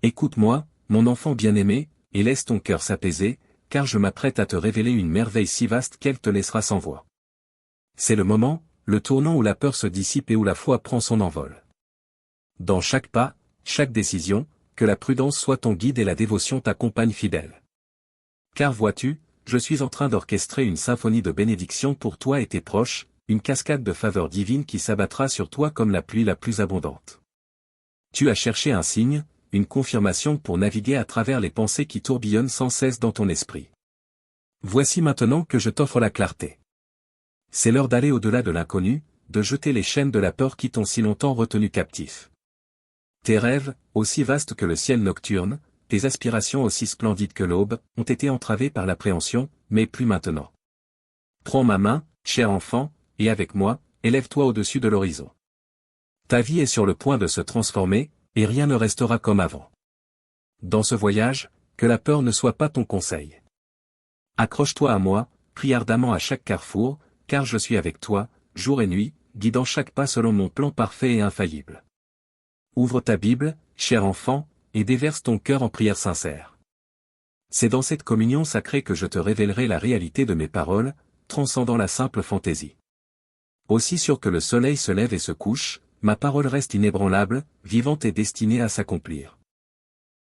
Écoute-moi, mon enfant bien-aimé, et laisse ton cœur s'apaiser, car je m'apprête à te révéler une merveille si vaste qu'elle te laissera sans voix. C'est le moment, le tournant où la peur se dissipe et où la foi prend son envol. Dans chaque pas, chaque décision, que la prudence soit ton guide et la dévotion t'accompagne fidèle. Car vois-tu, je suis en train d'orchestrer une symphonie de bénédiction pour toi et tes proches, une cascade de faveurs divines qui s'abattra sur toi comme la pluie la plus abondante. Tu as cherché un signe, une confirmation pour naviguer à travers les pensées qui tourbillonnent sans cesse dans ton esprit. Voici maintenant que je t'offre la clarté. C'est l'heure d'aller au-delà de l'inconnu, de jeter les chaînes de la peur qui t'ont si longtemps retenu captif. Tes rêves, aussi vastes que le ciel nocturne, tes aspirations aussi splendides que l'aube, ont été entravés par l'appréhension, mais plus maintenant. Prends ma main, cher enfant, et avec moi, élève-toi au-dessus de l'horizon. Ta vie est sur le point de se transformer, et rien ne restera comme avant. Dans ce voyage, que la peur ne soit pas ton conseil. Accroche-toi à moi, prie ardemment à chaque carrefour, car je suis avec toi, jour et nuit, guidant chaque pas selon mon plan parfait et infaillible. Ouvre ta Bible, cher enfant, et déverse ton cœur en prière sincère. C'est dans cette communion sacrée que je te révélerai la réalité de mes paroles, transcendant la simple fantaisie. Aussi sûr que le soleil se lève et se couche, ma parole reste inébranlable, vivante et destinée à s'accomplir.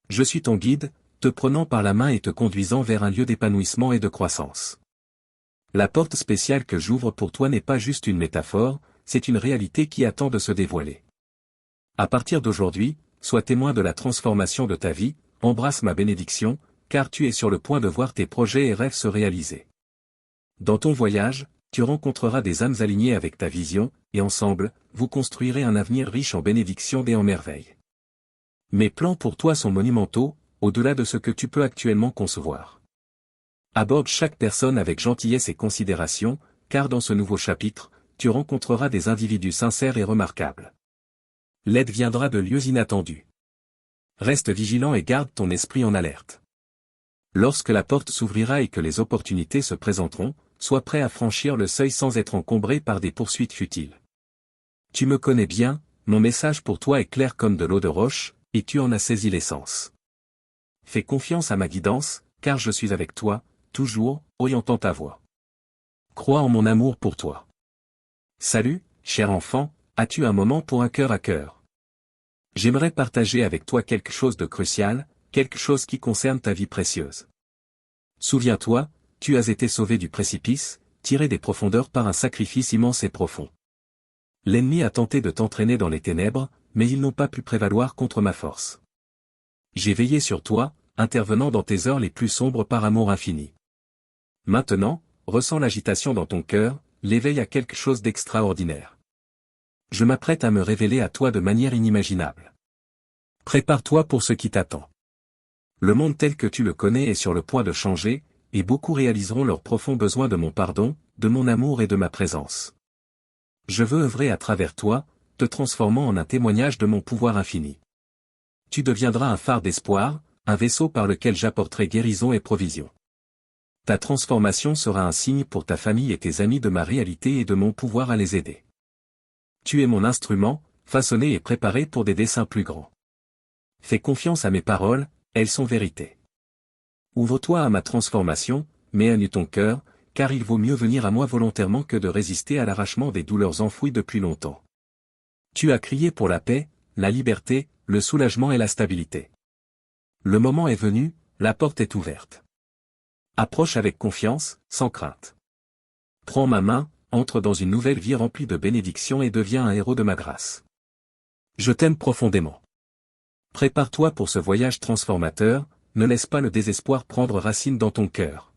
Je suis ton guide, te prenant par la main et te conduisant vers un lieu d'épanouissement et de croissance. La porte spéciale que j'ouvre pour toi n'est pas juste une métaphore, c'est une réalité qui attend de se dévoiler. À partir d'aujourd'hui, sois témoin de la transformation de ta vie, embrasse ma bénédiction, car tu es sur le point de voir tes projets et rêves se réaliser. Dans ton voyage, tu rencontreras des âmes alignées avec ta vision, et ensemble, vous construirez un avenir riche en bénédictions et en merveilles. Mes plans pour toi sont monumentaux, au-delà de ce que tu peux actuellement concevoir. Aborde chaque personne avec gentillesse et considération, car dans ce nouveau chapitre, tu rencontreras des individus sincères et remarquables. L'aide viendra de lieux inattendus. Reste vigilant et garde ton esprit en alerte. Lorsque la porte s'ouvrira et que les opportunités se présenteront, sois prêt à franchir le seuil sans être encombré par des poursuites futiles. Tu me connais bien, mon message pour toi est clair comme de l'eau de roche, et tu en as saisi l'essence. Fais confiance à ma guidance, car je suis avec toi, toujours, orientant ta voie. Crois en mon amour pour toi. Salut, cher enfant, as-tu un moment pour un cœur à cœur? J'aimerais partager avec toi quelque chose de crucial, quelque chose qui concerne ta vie précieuse. Souviens-toi, tu as été sauvé du précipice, tiré des profondeurs par un sacrifice immense et profond. L'ennemi a tenté de t'entraîner dans les ténèbres, mais ils n'ont pas pu prévaloir contre ma force. J'ai veillé sur toi, intervenant dans tes heures les plus sombres par amour infini. Maintenant, ressens l'agitation dans ton cœur, l'éveil à quelque chose d'extraordinaire. Je m'apprête à me révéler à toi de manière inimaginable. Prépare-toi pour ce qui t'attend. Le monde tel que tu le connais est sur le point de changer, et beaucoup réaliseront leur profond besoin de mon pardon, de mon amour et de ma présence. Je veux œuvrer à travers toi, te transformant en un témoignage de mon pouvoir infini. Tu deviendras un phare d'espoir, un vaisseau par lequel j'apporterai guérison et provision. Ta transformation sera un signe pour ta famille et tes amis de ma réalité et de mon pouvoir à les aider. Tu es mon instrument, façonné et préparé pour des desseins plus grands. Fais confiance à mes paroles, elles sont vérité. Ouvre-toi à ma transformation, mets à nu ton cœur, car il vaut mieux venir à moi volontairement que de résister à l'arrachement des douleurs enfouies depuis longtemps. Tu as crié pour la paix, la liberté, le soulagement et la stabilité. Le moment est venu, la porte est ouverte. Approche avec confiance, sans crainte. Prends ma main, entre dans une nouvelle vie remplie de bénédictions et deviens un héros de ma grâce. Je t'aime profondément. Prépare-toi pour ce voyage transformateur, ne laisse pas le désespoir prendre racine dans ton cœur.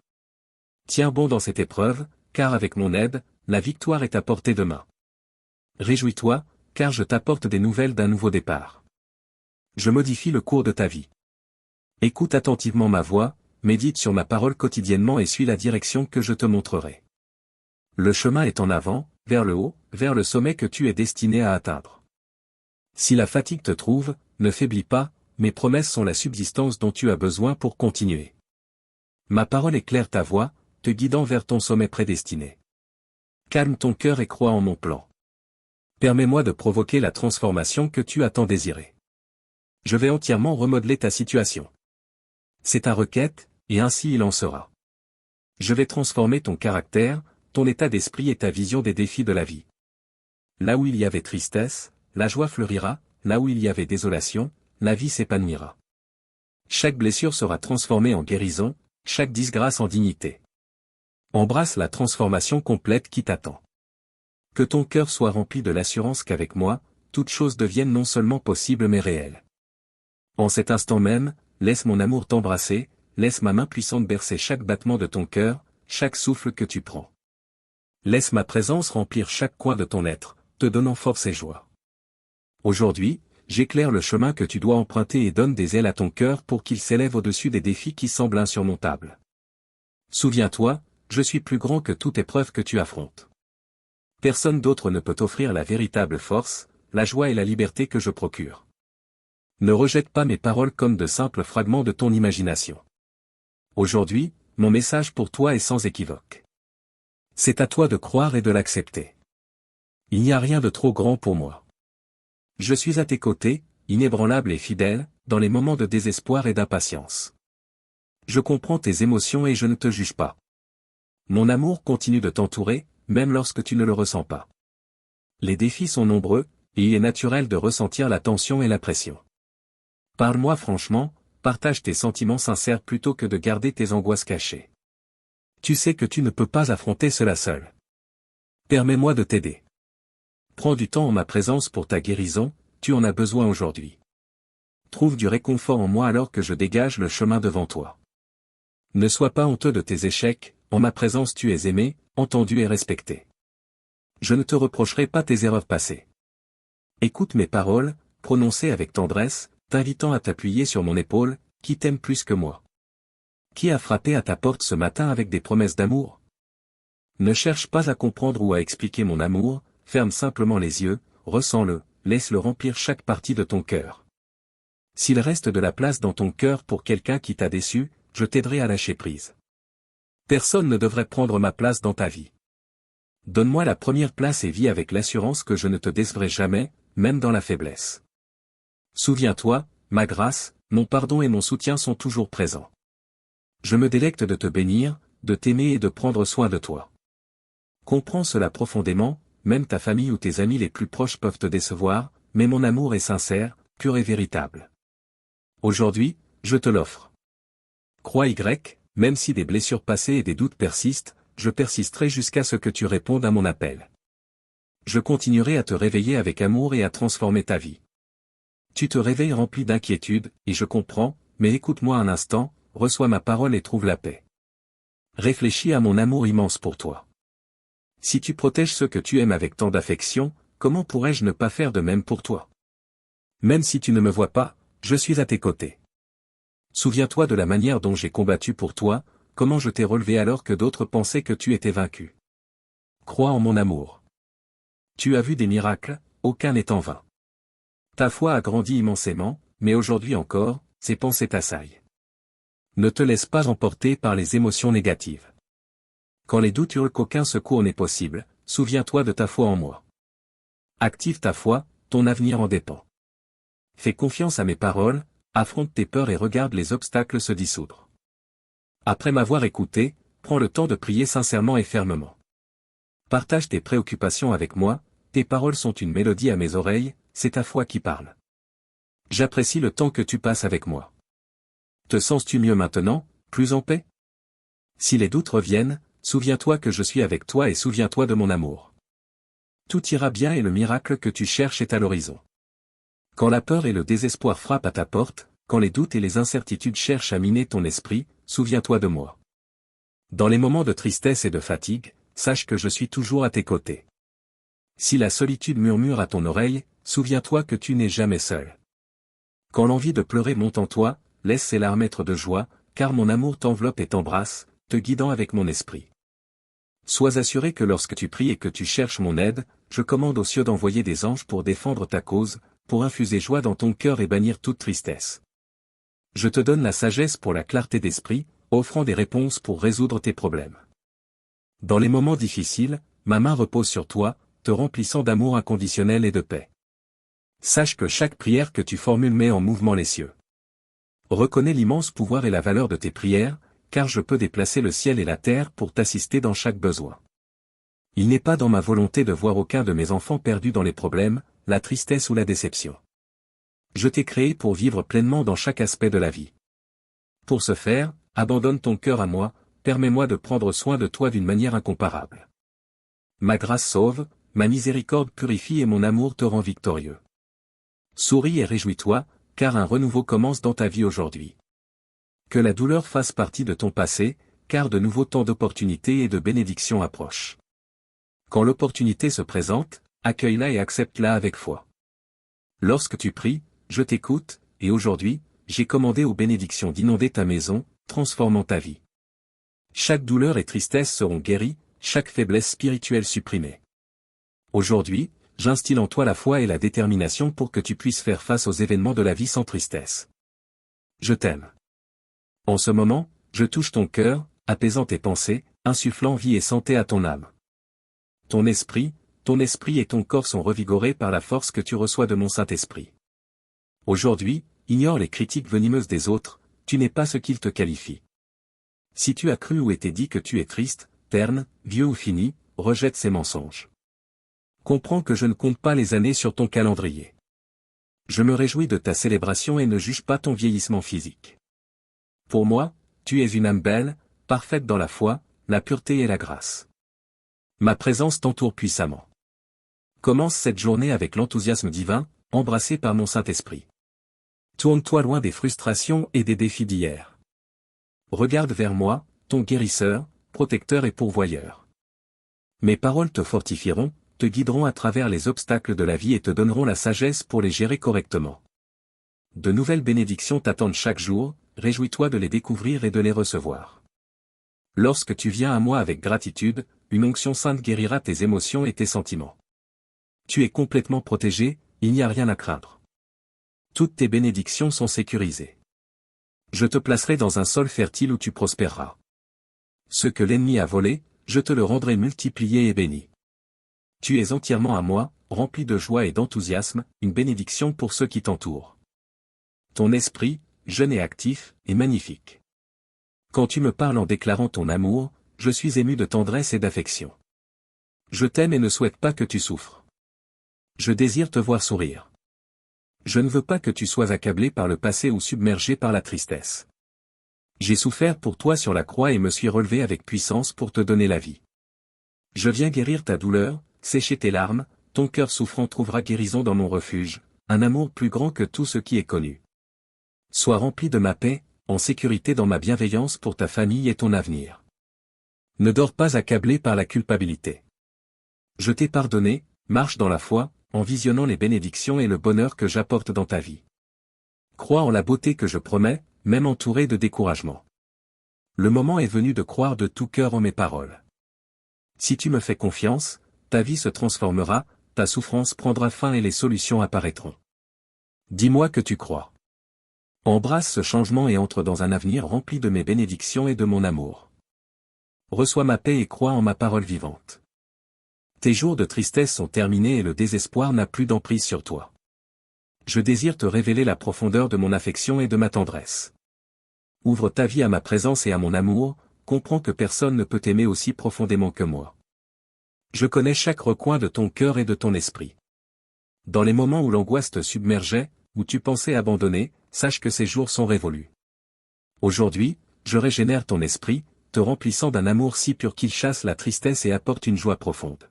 Tiens bon dans cette épreuve, car avec mon aide, la victoire est à portée de main. Réjouis-toi, car je t'apporte des nouvelles d'un nouveau départ. Je modifie le cours de ta vie. Écoute attentivement ma voix, médite sur ma parole quotidiennement et suis la direction que je te montrerai. Le chemin est en avant, vers le haut, vers le sommet que tu es destiné à atteindre. Si la fatigue te trouve, ne faiblis pas, mes promesses sont la subsistance dont tu as besoin pour continuer. Ma parole éclaire ta voie, te guidant vers ton sommet prédestiné. Calme ton cœur et crois en mon plan. Permets-moi de provoquer la transformation que tu as tant désirée. Je vais entièrement remodeler ta situation. C'est ta requête, et ainsi il en sera. Je vais transformer ton caractère, ton état d'esprit et ta vision des défis de la vie. Là où il y avait tristesse, la joie fleurira, là où il y avait désolation, la vie s'épanouira. Chaque blessure sera transformée en guérison, chaque disgrâce en dignité. Embrasse la transformation complète qui t'attend. Que ton cœur soit rempli de l'assurance qu'avec moi, toutes choses deviennent non seulement possibles mais réelles. En cet instant même, laisse mon amour t'embrasser, laisse ma main puissante bercer chaque battement de ton cœur, chaque souffle que tu prends. Laisse ma présence remplir chaque coin de ton être, te donnant force et joie. Aujourd'hui, j'éclaire le chemin que tu dois emprunter et donne des ailes à ton cœur pour qu'il s'élève au-dessus des défis qui semblent insurmontables. Souviens-toi, je suis plus grand que toute épreuve que tu affrontes. Personne d'autre ne peut t'offrir la véritable force, la joie et la liberté que je procure. Ne rejette pas mes paroles comme de simples fragments de ton imagination. Aujourd'hui, mon message pour toi est sans équivoque. C'est à toi de croire et de l'accepter. Il n'y a rien de trop grand pour moi. Je suis à tes côtés, inébranlable et fidèle, dans les moments de désespoir et d'impatience. Je comprends tes émotions et je ne te juge pas. Mon amour continue de t'entourer, même lorsque tu ne le ressens pas. Les défis sont nombreux, et il est naturel de ressentir la tension et la pression. Parle-moi franchement, partage tes sentiments sincères plutôt que de garder tes angoisses cachées. Tu sais que tu ne peux pas affronter cela seul. Permets-moi de t'aider. Prends du temps en ma présence pour ta guérison, tu en as besoin aujourd'hui. Trouve du réconfort en moi alors que je dégage le chemin devant toi. Ne sois pas honteux de tes échecs, en ma présence tu es aimé, entendu et respecté. Je ne te reprocherai pas tes erreurs passées. Écoute mes paroles, prononcées avec tendresse, t'invitant à t'appuyer sur mon épaule, qui t'aime plus que moi. Qui a frappé à ta porte ce matin avec des promesses d'amour? Ne cherche pas à comprendre ou à expliquer mon amour, ferme simplement les yeux, ressens-le, laisse-le remplir chaque partie de ton cœur. S'il reste de la place dans ton cœur pour quelqu'un qui t'a déçu, je t'aiderai à lâcher prise. Personne ne devrait prendre ma place dans ta vie. Donne-moi la première place et vis avec l'assurance que je ne te décevrai jamais, même dans la faiblesse. Souviens-toi, ma grâce, mon pardon et mon soutien sont toujours présents. Je me délecte de te bénir, de t'aimer et de prendre soin de toi. Comprends cela profondément, même ta famille ou tes amis les plus proches peuvent te décevoir, mais mon amour est sincère, pur et véritable. Aujourd'hui, je te l'offre. Crois même si des blessures passées et des doutes persistent, je persisterai jusqu'à ce que tu répondes à mon appel. Je continuerai à te réveiller avec amour et à transformer ta vie. Tu te réveilles rempli d'inquiétude, et je comprends, mais écoute-moi un instant, reçois ma parole et trouve la paix. Réfléchis à mon amour immense pour toi. Si tu protèges ceux que tu aimes avec tant d'affection, comment pourrais-je ne pas faire de même pour toi? Même si tu ne me vois pas, je suis à tes côtés. Souviens-toi de la manière dont j'ai combattu pour toi, comment je t'ai relevé alors que d'autres pensaient que tu étais vaincu. Crois en mon amour. Tu as vu des miracles, aucun n'est en vain. Ta foi a grandi immensément, mais aujourd'hui encore, ses pensées t'assaillent. Ne te laisse pas emporter par les émotions négatives. Quand les doutes hurlent qu'aucun secours n'est possible, souviens-toi de ta foi en moi. Active ta foi, ton avenir en dépend. Fais confiance à mes paroles, affronte tes peurs et regarde les obstacles se dissoudre. Après m'avoir écouté, prends le temps de prier sincèrement et fermement. Partage tes préoccupations avec moi, tes paroles sont une mélodie à mes oreilles, c'est ta foi qui parle. J'apprécie le temps que tu passes avec moi. Te sens-tu mieux maintenant, plus en paix? Si les doutes reviennent, souviens-toi que je suis avec toi et souviens-toi de mon amour. Tout ira bien et le miracle que tu cherches est à l'horizon. Quand la peur et le désespoir frappent à ta porte, quand les doutes et les incertitudes cherchent à miner ton esprit, souviens-toi de moi. Dans les moments de tristesse et de fatigue, sache que je suis toujours à tes côtés. Si la solitude murmure à ton oreille, souviens-toi que tu n'es jamais seul. Quand l'envie de pleurer monte en toi, laisse ces larmes être de joie, car mon amour t'enveloppe et t'embrasse, te guidant avec mon esprit. Sois assuré que lorsque tu pries et que tu cherches mon aide, je commande aux cieux d'envoyer des anges pour défendre ta cause, pour infuser joie dans ton cœur et bannir toute tristesse. Je te donne la sagesse pour la clarté d'esprit, offrant des réponses pour résoudre tes problèmes. Dans les moments difficiles, ma main repose sur toi, te remplissant d'amour inconditionnel et de paix. Sache que chaque prière que tu formules met en mouvement les cieux. Reconnais l'immense pouvoir et la valeur de tes prières, car je peux déplacer le ciel et la terre pour t'assister dans chaque besoin. Il n'est pas dans ma volonté de voir aucun de mes enfants perdus dans les problèmes, la tristesse ou la déception. Je t'ai créé pour vivre pleinement dans chaque aspect de la vie. Pour ce faire, abandonne ton cœur à moi, permets-moi de prendre soin de toi d'une manière incomparable. Ma grâce sauve, ma miséricorde purifie et mon amour te rend victorieux. Souris et réjouis-toi, car un renouveau commence dans ta vie aujourd'hui. Que la douleur fasse partie de ton passé, car de nouveaux temps d'opportunités et de bénédictions approchent. Quand l'opportunité se présente, accueille-la et accepte-la avec foi. Lorsque tu pries, je t'écoute, et aujourd'hui, j'ai commandé aux bénédictions d'inonder ta maison, transformant ta vie. Chaque douleur et tristesse seront guéries, chaque faiblesse spirituelle supprimée. Aujourd'hui, j'instille en toi la foi et la détermination pour que tu puisses faire face aux événements de la vie sans tristesse. Je t'aime. En ce moment, je touche ton cœur, apaisant tes pensées, insufflant vie et santé à ton âme. Ton esprit et ton corps sont revigorés par la force que tu reçois de mon Saint-Esprit. Aujourd'hui, ignore les critiques venimeuses des autres, tu n'es pas ce qu'ils te qualifient. Si tu as cru ou été dit que tu es triste, terne, vieux ou fini, rejette ces mensonges. Comprends que je ne compte pas les années sur ton calendrier. Je me réjouis de ta célébration et ne juge pas ton vieillissement physique. Pour moi, tu es une âme belle, parfaite dans la foi, la pureté et la grâce. Ma présence t'entoure puissamment. Commence cette journée avec l'enthousiasme divin, embrassé par mon Saint-Esprit. Tourne-toi loin des frustrations et des défis d'hier. Regarde vers moi, ton guérisseur, protecteur et pourvoyeur. Mes paroles te fortifieront, te guideront à travers les obstacles de la vie et te donneront la sagesse pour les gérer correctement. De nouvelles bénédictions t'attendent chaque jour, réjouis-toi de les découvrir et de les recevoir. Lorsque tu viens à moi avec gratitude, une onction sainte guérira tes émotions et tes sentiments. Tu es complètement protégé, il n'y a rien à craindre. Toutes tes bénédictions sont sécurisées. Je te placerai dans un sol fertile où tu prospéreras. Ce que l'ennemi a volé, je te le rendrai multiplié et béni. Tu es entièrement à moi, rempli de joie et d'enthousiasme, une bénédiction pour ceux qui t'entourent. Ton esprit, jeune et actif, est magnifique. Quand tu me parles en déclarant ton amour, je suis ému de tendresse et d'affection. Je t'aime et ne souhaite pas que tu souffres. Je désire te voir sourire. Je ne veux pas que tu sois accablé par le passé ou submergé par la tristesse. J'ai souffert pour toi sur la croix et me suis relevé avec puissance pour te donner la vie. Je viens guérir ta douleur, sécher tes larmes, ton cœur souffrant trouvera guérison dans mon refuge, un amour plus grand que tout ce qui est connu. Sois rempli de ma paix, en sécurité dans ma bienveillance pour ta famille et ton avenir. Ne dors pas accablé par la culpabilité. Je t'ai pardonné, marche dans la foi, en visionnant les bénédictions et le bonheur que j'apporte dans ta vie. Crois en la beauté que je promets, même entouré de découragement. Le moment est venu de croire de tout cœur en mes paroles. Si tu me fais confiance, ta vie se transformera, ta souffrance prendra fin et les solutions apparaîtront. Dis-moi que tu crois. Embrasse ce changement et entre dans un avenir rempli de mes bénédictions et de mon amour. Reçois ma paix et crois en ma parole vivante. Tes jours de tristesse sont terminés et le désespoir n'a plus d'emprise sur toi. Je désire te révéler la profondeur de mon affection et de ma tendresse. Ouvre ta vie à ma présence et à mon amour, comprends que personne ne peut t'aimer aussi profondément que moi. Je connais chaque recoin de ton cœur et de ton esprit. Dans les moments où l'angoisse te submergeait, où tu pensais abandonner, sache que ces jours sont révolus. Aujourd'hui, je régénère ton esprit, te remplissant d'un amour si pur qu'il chasse la tristesse et apporte une joie profonde.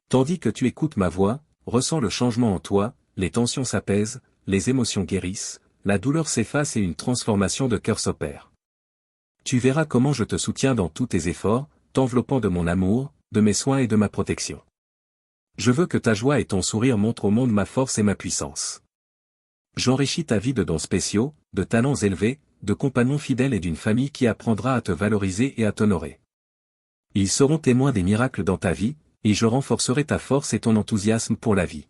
Tandis que tu écoutes ma voix, ressens le changement en toi, les tensions s'apaisent, les émotions guérissent, la douleur s'efface et une transformation de cœur s'opère. Tu verras comment je te soutiens dans tous tes efforts, t'enveloppant de mon amour, de mes soins et de ma protection. Je veux que ta joie et ton sourire montrent au monde ma force et ma puissance. J'enrichis ta vie de dons spéciaux, de talents élevés, de compagnons fidèles et d'une famille qui apprendra à te valoriser et à t'honorer. Ils seront témoins des miracles dans ta vie, et je renforcerai ta force et ton enthousiasme pour la vie.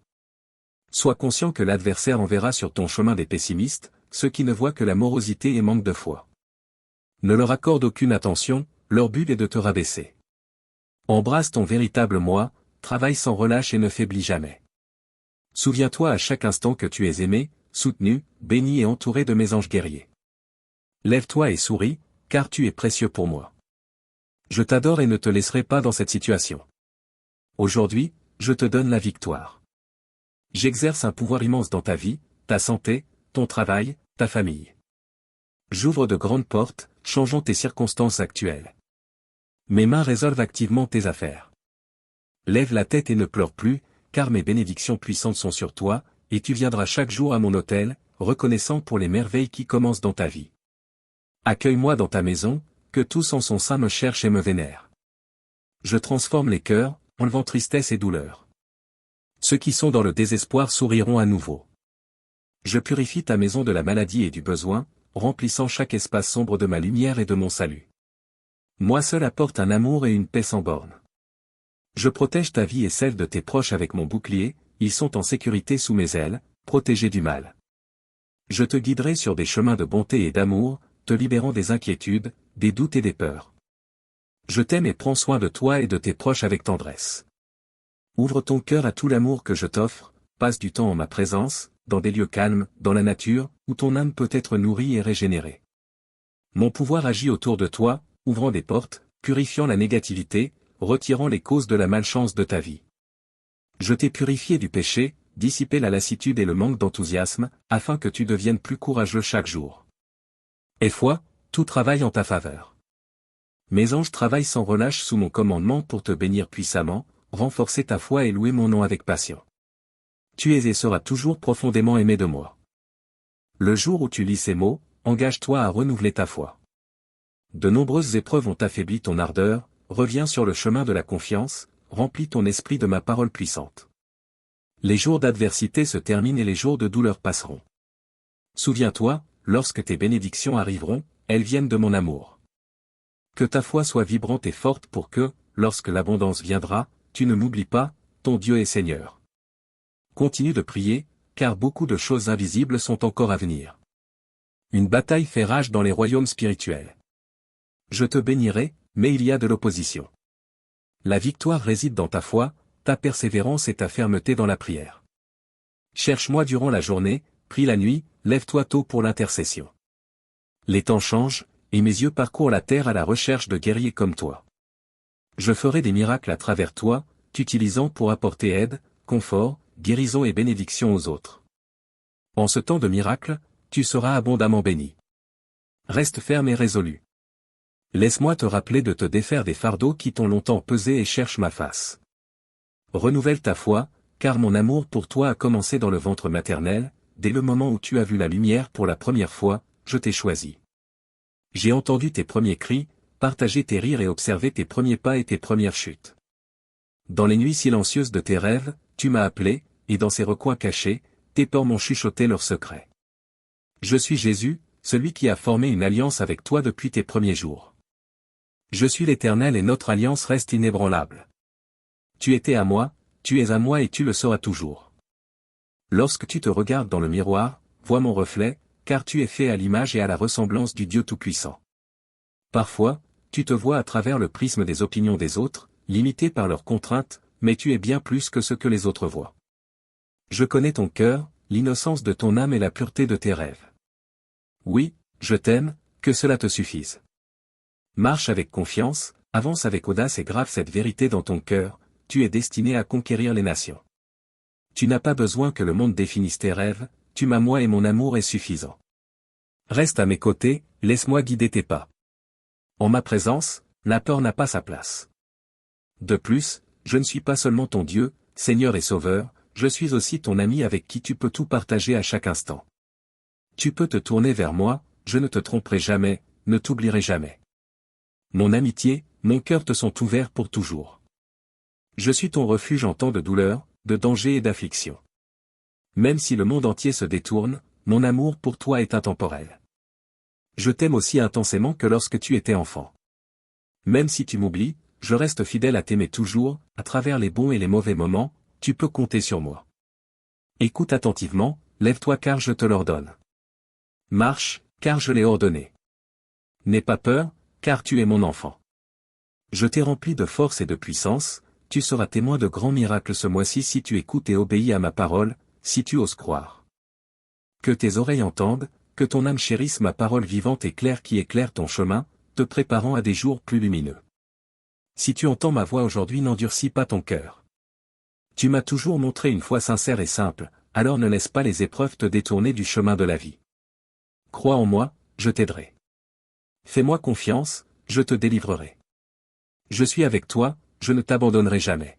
Sois conscient que l'adversaire enverra sur ton chemin des pessimistes, ceux qui ne voient que la morosité et manquent de foi. Ne leur accorde aucune attention, leur but est de te rabaisser. Embrasse ton véritable moi, travaille sans relâche et ne faiblis jamais. Souviens-toi à chaque instant que tu es aimé, soutenu, béni et entouré de mes anges guerriers. Lève-toi et souris, car tu es précieux pour moi. Je t'adore et ne te laisserai pas dans cette situation. Aujourd'hui, je te donne la victoire. J'exerce un pouvoir immense dans ta vie, ta santé, ton travail, ta famille. J'ouvre de grandes portes, changeant tes circonstances actuelles. Mes mains résolvent activement tes affaires. Lève la tête et ne pleure plus, car mes bénédictions puissantes sont sur toi, et tu viendras chaque jour à mon autel, reconnaissant pour les merveilles qui commencent dans ta vie. Accueille-moi dans ta maison, que tous en son sein me cherchent et me vénèrent. Je transforme les cœurs, enlevant tristesse et douleur. Ceux qui sont dans le désespoir souriront à nouveau. Je purifie ta maison de la maladie et du besoin, remplissant chaque espace sombre de ma lumière et de mon salut. Moi seul apporte un amour et une paix sans bornes. Je protège ta vie et celle de tes proches avec mon bouclier, ils sont en sécurité sous mes ailes, protégés du mal. Je te guiderai sur des chemins de bonté et d'amour, te libérant des inquiétudes, des doutes et des peurs. Je t'aime et prends soin de toi et de tes proches avec tendresse. Ouvre ton cœur à tout l'amour que je t'offre, passe du temps en ma présence, dans des lieux calmes, dans la nature, où ton âme peut être nourrie et régénérée. Mon pouvoir agit autour de toi, ouvrant des portes, purifiant la négativité, retirant les causes de la malchance de ta vie. Je t'ai purifié du péché, dissipé la lassitude et le manque d'enthousiasme, afin que tu deviennes plus courageux chaque jour. Et foi, tout travaille en ta faveur. Mes anges travaillent sans relâche sous mon commandement pour te bénir puissamment, renforcer ta foi et louer mon nom avec passion. Tu es et seras toujours profondément aimé de moi. Le jour où tu lis ces mots, engage-toi à renouveler ta foi. De nombreuses épreuves ont affaibli ton ardeur, reviens sur le chemin de la confiance, remplis ton esprit de ma parole puissante. Les jours d'adversité se terminent et les jours de douleur passeront. Souviens-toi, lorsque tes bénédictions arriveront, elles viennent de mon amour. Que ta foi soit vibrante et forte pour que, lorsque l'abondance viendra, tu ne m'oublies pas, ton Dieu et Seigneur. Continue de prier, car beaucoup de choses invisibles sont encore à venir. Une bataille fait rage dans les royaumes spirituels. Je te bénirai, mais il y a de l'opposition. La victoire réside dans ta foi, ta persévérance et ta fermeté dans la prière. Cherche-moi durant la journée, prie la nuit, lève-toi tôt pour l'intercession. Les temps changent, et mes yeux parcourent la terre à la recherche de guerriers comme toi. Je ferai des miracles à travers toi, t'utilisant pour apporter aide, confort, guérison et bénédiction aux autres. En ce temps de miracle, tu seras abondamment béni. Reste ferme et résolu. Laisse-moi te rappeler de te défaire des fardeaux qui t'ont longtemps pesé et cherchent ma face. Renouvelle ta foi, car mon amour pour toi a commencé dans le ventre maternel, dès le moment où tu as vu la lumière pour la première fois, je t'ai choisi. J'ai entendu tes premiers cris, partagé tes rires et observé tes premiers pas et tes premières chutes. Dans les nuits silencieuses de tes rêves, tu m'as appelé, et dans ces recoins cachés, tes peurs m'ont chuchoté leurs secrets. Je suis Jésus, celui qui a formé une alliance avec toi depuis tes premiers jours. Je suis l'Éternel et notre alliance reste inébranlable. Tu étais à moi, tu es à moi et tu le seras toujours. Lorsque tu te regardes dans le miroir, vois mon reflet, car tu es fait à l'image et à la ressemblance du Dieu Tout-Puissant. Parfois, tu te vois à travers le prisme des opinions des autres, limité par leurs contraintes, mais tu es bien plus que ce que les autres voient. Je connais ton cœur, l'innocence de ton âme et la pureté de tes rêves. Oui, je t'aime, que cela te suffise. Marche avec confiance, avance avec audace et grave cette vérité dans ton cœur, tu es destiné à conquérir les nations. Tu n'as pas besoin que le monde définisse tes rêves, tu m'as moi et mon amour est suffisant. Reste à mes côtés, laisse-moi guider tes pas. En ma présence, la peur n'a pas sa place. De plus, je ne suis pas seulement ton Dieu, Seigneur et Sauveur, je suis aussi ton ami avec qui tu peux tout partager à chaque instant. Tu peux te tourner vers moi, je ne te tromperai jamais, ne t'oublierai jamais. Mon amitié, mon cœur te sont ouverts pour toujours. Je suis ton refuge en temps de douleur, de danger et d'affliction. Même si le monde entier se détourne, mon amour pour toi est intemporel. Je t'aime aussi intensément que lorsque tu étais enfant. Même si tu m'oublies, je reste fidèle à t'aimer toujours, à travers les bons et les mauvais moments, tu peux compter sur moi. Écoute attentivement, lève-toi car je te l'ordonne. Marche, car je l'ai ordonné. N'aie pas peur, car tu es mon enfant. Je t'ai rempli de force et de puissance, tu seras témoin de grands miracles ce mois-ci si tu écoutes et obéis à ma parole, si tu oses croire. Que tes oreilles entendent, que ton âme chérisse ma parole vivante et claire qui éclaire ton chemin, te préparant à des jours plus lumineux. Si tu entends ma voix aujourd'hui, n'endurcis pas ton cœur. Tu m'as toujours montré une foi sincère et simple, alors ne laisse pas les épreuves te détourner du chemin de la vie. Crois en moi, je t'aiderai. Fais-moi confiance, je te délivrerai. Je suis avec toi, je ne t'abandonnerai jamais.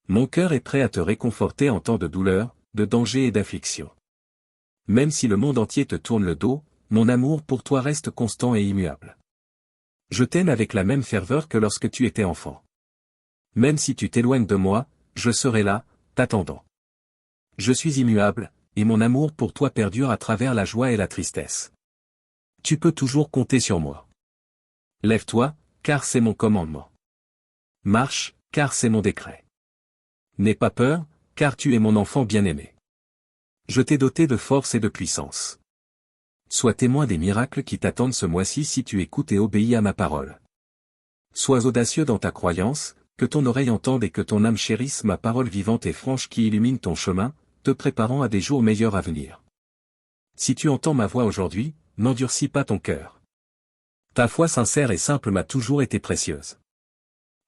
Mon cœur est prêt à te réconforter en temps de douleur, de danger et d'affliction. Même si le monde entier te tourne le dos, mon amour pour toi reste constant et immuable. Je t'aime avec la même ferveur que lorsque tu étais enfant. Même si tu t'éloignes de moi, je serai là, t'attendant. Je suis immuable, et mon amour pour toi perdure à travers la joie et la tristesse. Tu peux toujours compter sur moi. Lève-toi, car c'est mon commandement. Marche, car c'est mon décret. N'aie pas peur, car tu es mon enfant bien-aimé. Je t'ai doté de force et de puissance. Sois témoin des miracles qui t'attendent ce mois-ci si tu écoutes et obéis à ma parole. Sois audacieux dans ta croyance, que ton oreille entende et que ton âme chérisse ma parole vivante et franche qui illumine ton chemin, te préparant à des jours meilleurs à venir. Si tu entends ma voix aujourd'hui, n'endurcis pas ton cœur. Ta foi sincère et simple m'a toujours été précieuse.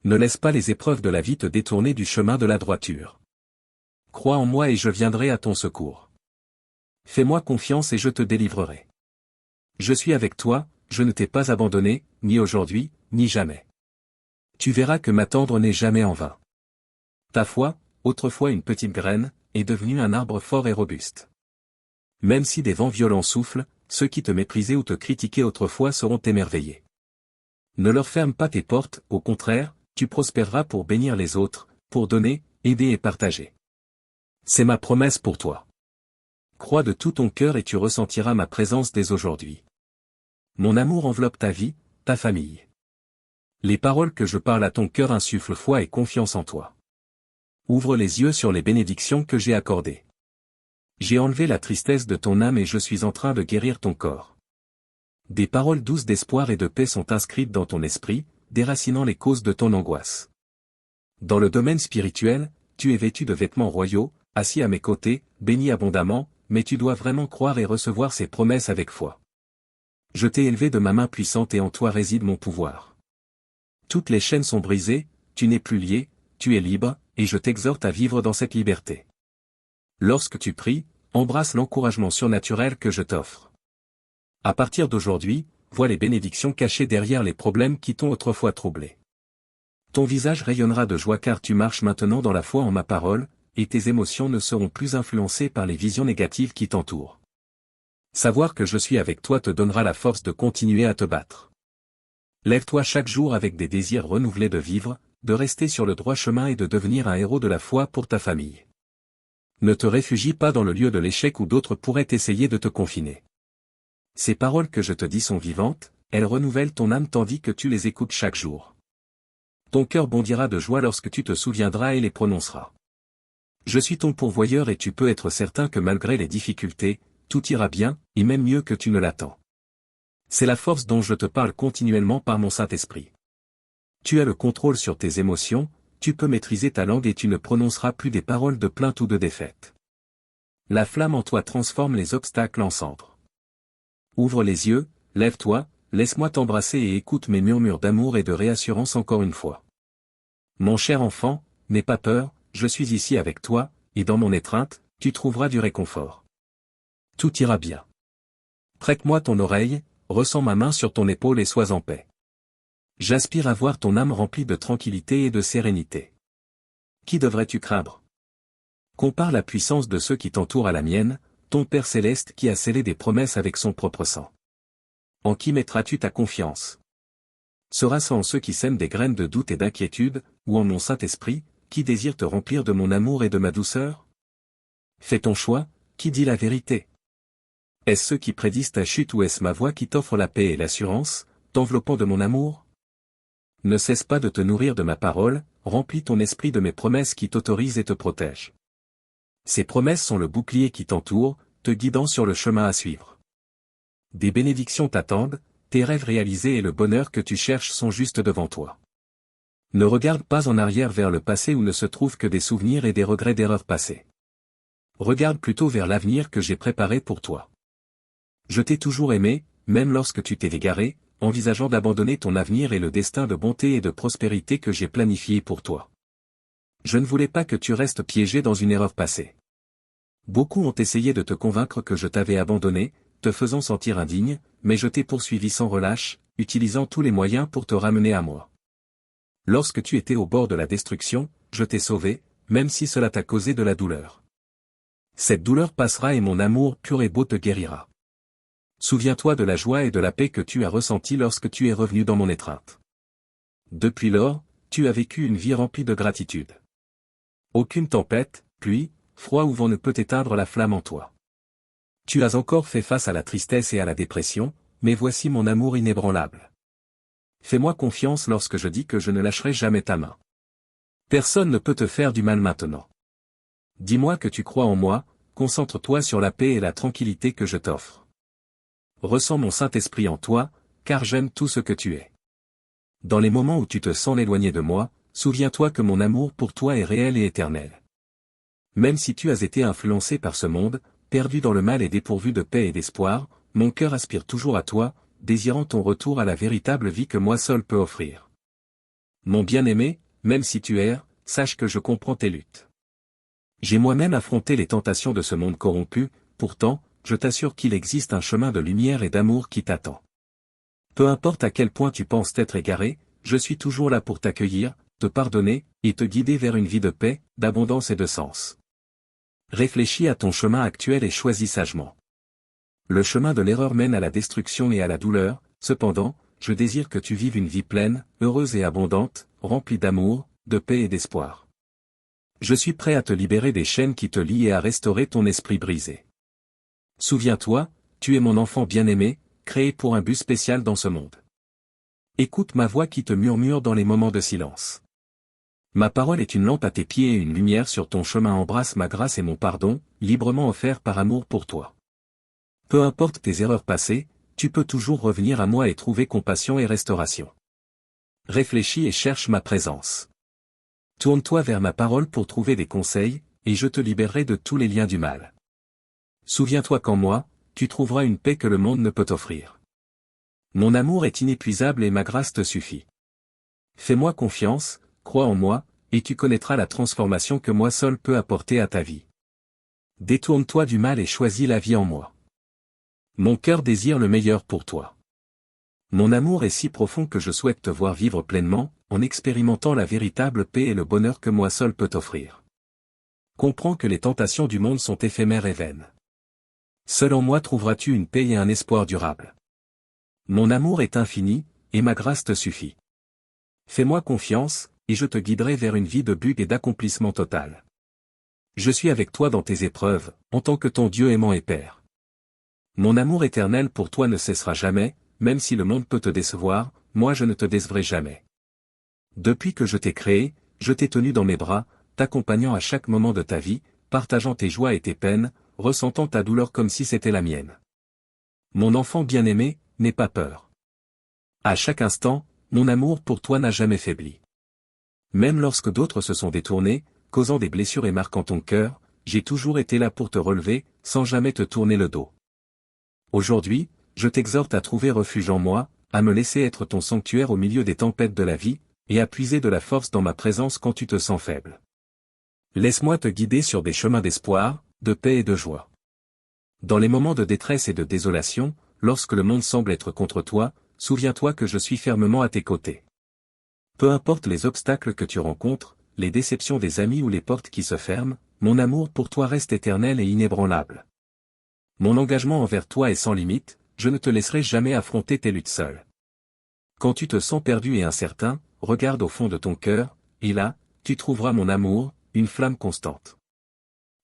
Ne laisse pas les épreuves de la vie te détourner du chemin de la droiture. Crois en moi et je viendrai à ton secours. Fais-moi confiance et je te délivrerai. Je suis avec toi, je ne t'ai pas abandonné, ni aujourd'hui, ni jamais. Tu verras que m'attendre n'est jamais en vain. Ta foi, autrefois une petite graine, est devenue un arbre fort et robuste. Même si des vents violents soufflent, ceux qui te méprisaient ou te critiquaient autrefois seront émerveillés. Ne leur ferme pas tes portes, au contraire, tu prospéreras pour bénir les autres, pour donner, aider et partager. C'est ma promesse pour toi. Crois de tout ton cœur et tu ressentiras ma présence dès aujourd'hui. Mon amour enveloppe ta vie, ta famille. Les paroles que je parle à ton cœur insufflent foi et confiance en toi. Ouvre les yeux sur les bénédictions que j'ai accordées. J'ai enlevé la tristesse de ton âme et je suis en train de guérir ton corps. Des paroles douces d'espoir et de paix sont inscrites dans ton esprit, déracinant les causes de ton angoisse. Dans le domaine spirituel, tu es vêtu de vêtements royaux, assis à mes côtés, béni abondamment, mais tu dois vraiment croire et recevoir ces promesses avec foi. Je t'ai élevé de ma main puissante et en toi réside mon pouvoir. Toutes les chaînes sont brisées, tu n'es plus lié, tu es libre, et je t'exhorte à vivre dans cette liberté. Lorsque tu pries, embrasse l'encouragement surnaturel que je t'offre. À partir d'aujourd'hui, vois les bénédictions cachées derrière les problèmes qui t'ont autrefois troublé. Ton visage rayonnera de joie car tu marches maintenant dans la foi en ma parole, et tes émotions ne seront plus influencées par les visions négatives qui t'entourent. Savoir que je suis avec toi te donnera la force de continuer à te battre. Lève-toi chaque jour avec des désirs renouvelés de vivre, de rester sur le droit chemin et de devenir un héros de la foi pour ta famille. Ne te réfugie pas dans le lieu de l'échec où d'autres pourraient essayer de te confiner. Ces paroles que je te dis sont vivantes, elles renouvellent ton âme tandis que tu les écoutes chaque jour. Ton cœur bondira de joie lorsque tu te souviendras et les prononceras. Je suis ton pourvoyeur et tu peux être certain que malgré les difficultés, tout ira bien, et même mieux que tu ne l'attends. C'est la force dont je te parle continuellement par mon Saint-Esprit. Tu as le contrôle sur tes émotions, tu peux maîtriser ta langue et tu ne prononceras plus des paroles de plainte ou de défaite. La flamme en toi transforme les obstacles en cendres. Ouvre les yeux, lève-toi, laisse-moi t'embrasser et écoute mes murmures d'amour et de réassurance encore une fois. Mon cher enfant, n'aie pas peur, je suis ici avec toi, et dans mon étreinte, tu trouveras du réconfort. Tout ira bien. Prête-moi ton oreille, ressens ma main sur ton épaule et sois en paix. J'aspire à voir ton âme remplie de tranquillité et de sérénité. Qui devrais-tu craindre? Compare la puissance de ceux qui t'entourent à la mienne, ton Père céleste qui a scellé des promesses avec son propre sang. En qui mettras-tu ta confiance? Sera-ce en ceux qui sèment des graines de doute et d'inquiétude, ou en mon Saint-Esprit, qui désire te remplir de mon amour et de ma douceur? Fais ton choix, qui dit la vérité? Est-ce ceux qui prédisent ta chute ou est-ce ma voix qui t'offre la paix et l'assurance, t'enveloppant de mon amour? Ne cesse pas de te nourrir de ma parole, remplis ton esprit de mes promesses qui t'autorisent et te protègent. Ces promesses sont le bouclier qui t'entoure, te guidant sur le chemin à suivre. Des bénédictions t'attendent, tes rêves réalisés et le bonheur que tu cherches sont juste devant toi. Ne regarde pas en arrière vers le passé où ne se trouvent que des souvenirs et des regrets d'erreurs passées. Regarde plutôt vers l'avenir que j'ai préparé pour toi. Je t'ai toujours aimé, même lorsque tu t'es égaré, envisageant d'abandonner ton avenir et le destin de bonté et de prospérité que j'ai planifié pour toi. Je ne voulais pas que tu restes piégé dans une erreur passée. Beaucoup ont essayé de te convaincre que je t'avais abandonné, te faisant sentir indigne, mais je t'ai poursuivi sans relâche, utilisant tous les moyens pour te ramener à moi. Lorsque tu étais au bord de la destruction, je t'ai sauvé, même si cela t'a causé de la douleur. Cette douleur passera et mon amour pur et beau te guérira. Souviens-toi de la joie et de la paix que tu as ressentie lorsque tu es revenu dans mon étreinte. Depuis lors, tu as vécu une vie remplie de gratitude. Aucune tempête, pluie, froid ou vent ne peut éteindre la flamme en toi. Tu as encore fait face à la tristesse et à la dépression, mais voici mon amour inébranlable. Fais-moi confiance lorsque je dis que je ne lâcherai jamais ta main. Personne ne peut te faire du mal maintenant. Dis-moi que tu crois en moi, concentre-toi sur la paix et la tranquillité que je t'offre. Ressens mon Saint-Esprit en toi, car j'aime tout ce que tu es. Dans les moments où tu te sens éloigné de moi, souviens-toi que mon amour pour toi est réel et éternel. Même si tu as été influencé par ce monde, perdu dans le mal et dépourvu de paix et d'espoir, mon cœur aspire toujours à toi, désirant ton retour à la véritable vie que moi seul peux offrir. Mon bien-aimé, même si tu erres, sache que je comprends tes luttes. J'ai moi-même affronté les tentations de ce monde corrompu, pourtant, je t'assure qu'il existe un chemin de lumière et d'amour qui t'attend. Peu importe à quel point tu penses t'être égaré, je suis toujours là pour t'accueillir, te pardonner, et te guider vers une vie de paix, d'abondance et de sens. Réfléchis à ton chemin actuel et choisis sagement. Le chemin de l'erreur mène à la destruction et à la douleur, cependant, je désire que tu vives une vie pleine, heureuse et abondante, remplie d'amour, de paix et d'espoir. Je suis prêt à te libérer des chaînes qui te lient et à restaurer ton esprit brisé. Souviens-toi, tu es mon enfant bien-aimé, créé pour un but spécial dans ce monde. Écoute ma voix qui te murmure dans les moments de silence. Ma parole est une lampe à tes pieds et une lumière sur ton chemin. Embrasse ma grâce et mon pardon, librement offert par amour pour toi. Peu importe tes erreurs passées, tu peux toujours revenir à moi et trouver compassion et restauration. Réfléchis et cherche ma présence. Tourne-toi vers ma parole pour trouver des conseils, et je te libérerai de tous les liens du mal. Souviens-toi qu'en moi, tu trouveras une paix que le monde ne peut t'offrir. Mon amour est inépuisable et ma grâce te suffit. Fais-moi confiance, crois en moi, et tu connaîtras la transformation que moi seul peux apporter à ta vie. Détourne-toi du mal et choisis la vie en moi. Mon cœur désire le meilleur pour toi. Mon amour est si profond que je souhaite te voir vivre pleinement, en expérimentant la véritable paix et le bonheur que moi seul peux t'offrir. Comprends que les tentations du monde sont éphémères et vaines. Seul en moi trouveras-tu une paix et un espoir durable. Mon amour est infini, et ma grâce te suffit. Fais-moi confiance, et je te guiderai vers une vie de but et d'accomplissement total. Je suis avec toi dans tes épreuves, en tant que ton Dieu aimant et Père. Mon amour éternel pour toi ne cessera jamais, même si le monde peut te décevoir, moi je ne te décevrai jamais. Depuis que je t'ai créé, je t'ai tenu dans mes bras, t'accompagnant à chaque moment de ta vie, partageant tes joies et tes peines, ressentant ta douleur comme si c'était la mienne. Mon enfant bien-aimé, n'aie pas peur. À chaque instant, mon amour pour toi n'a jamais faibli. Même lorsque d'autres se sont détournés, causant des blessures et marquant ton cœur, j'ai toujours été là pour te relever, sans jamais te tourner le dos. Aujourd'hui, je t'exhorte à trouver refuge en moi, à me laisser être ton sanctuaire au milieu des tempêtes de la vie, et à puiser de la force dans ma présence quand tu te sens faible. Laisse-moi te guider sur des chemins d'espoir, de paix et de joie. Dans les moments de détresse et de désolation, lorsque le monde semble être contre toi, souviens-toi que je suis fermement à tes côtés. Peu importe les obstacles que tu rencontres, les déceptions des amis ou les portes qui se ferment, mon amour pour toi reste éternel et inébranlable. Mon engagement envers toi est sans limite, je ne te laisserai jamais affronter tes luttes seul. Quand tu te sens perdu et incertain, regarde au fond de ton cœur, et là, tu trouveras mon amour, une flamme constante.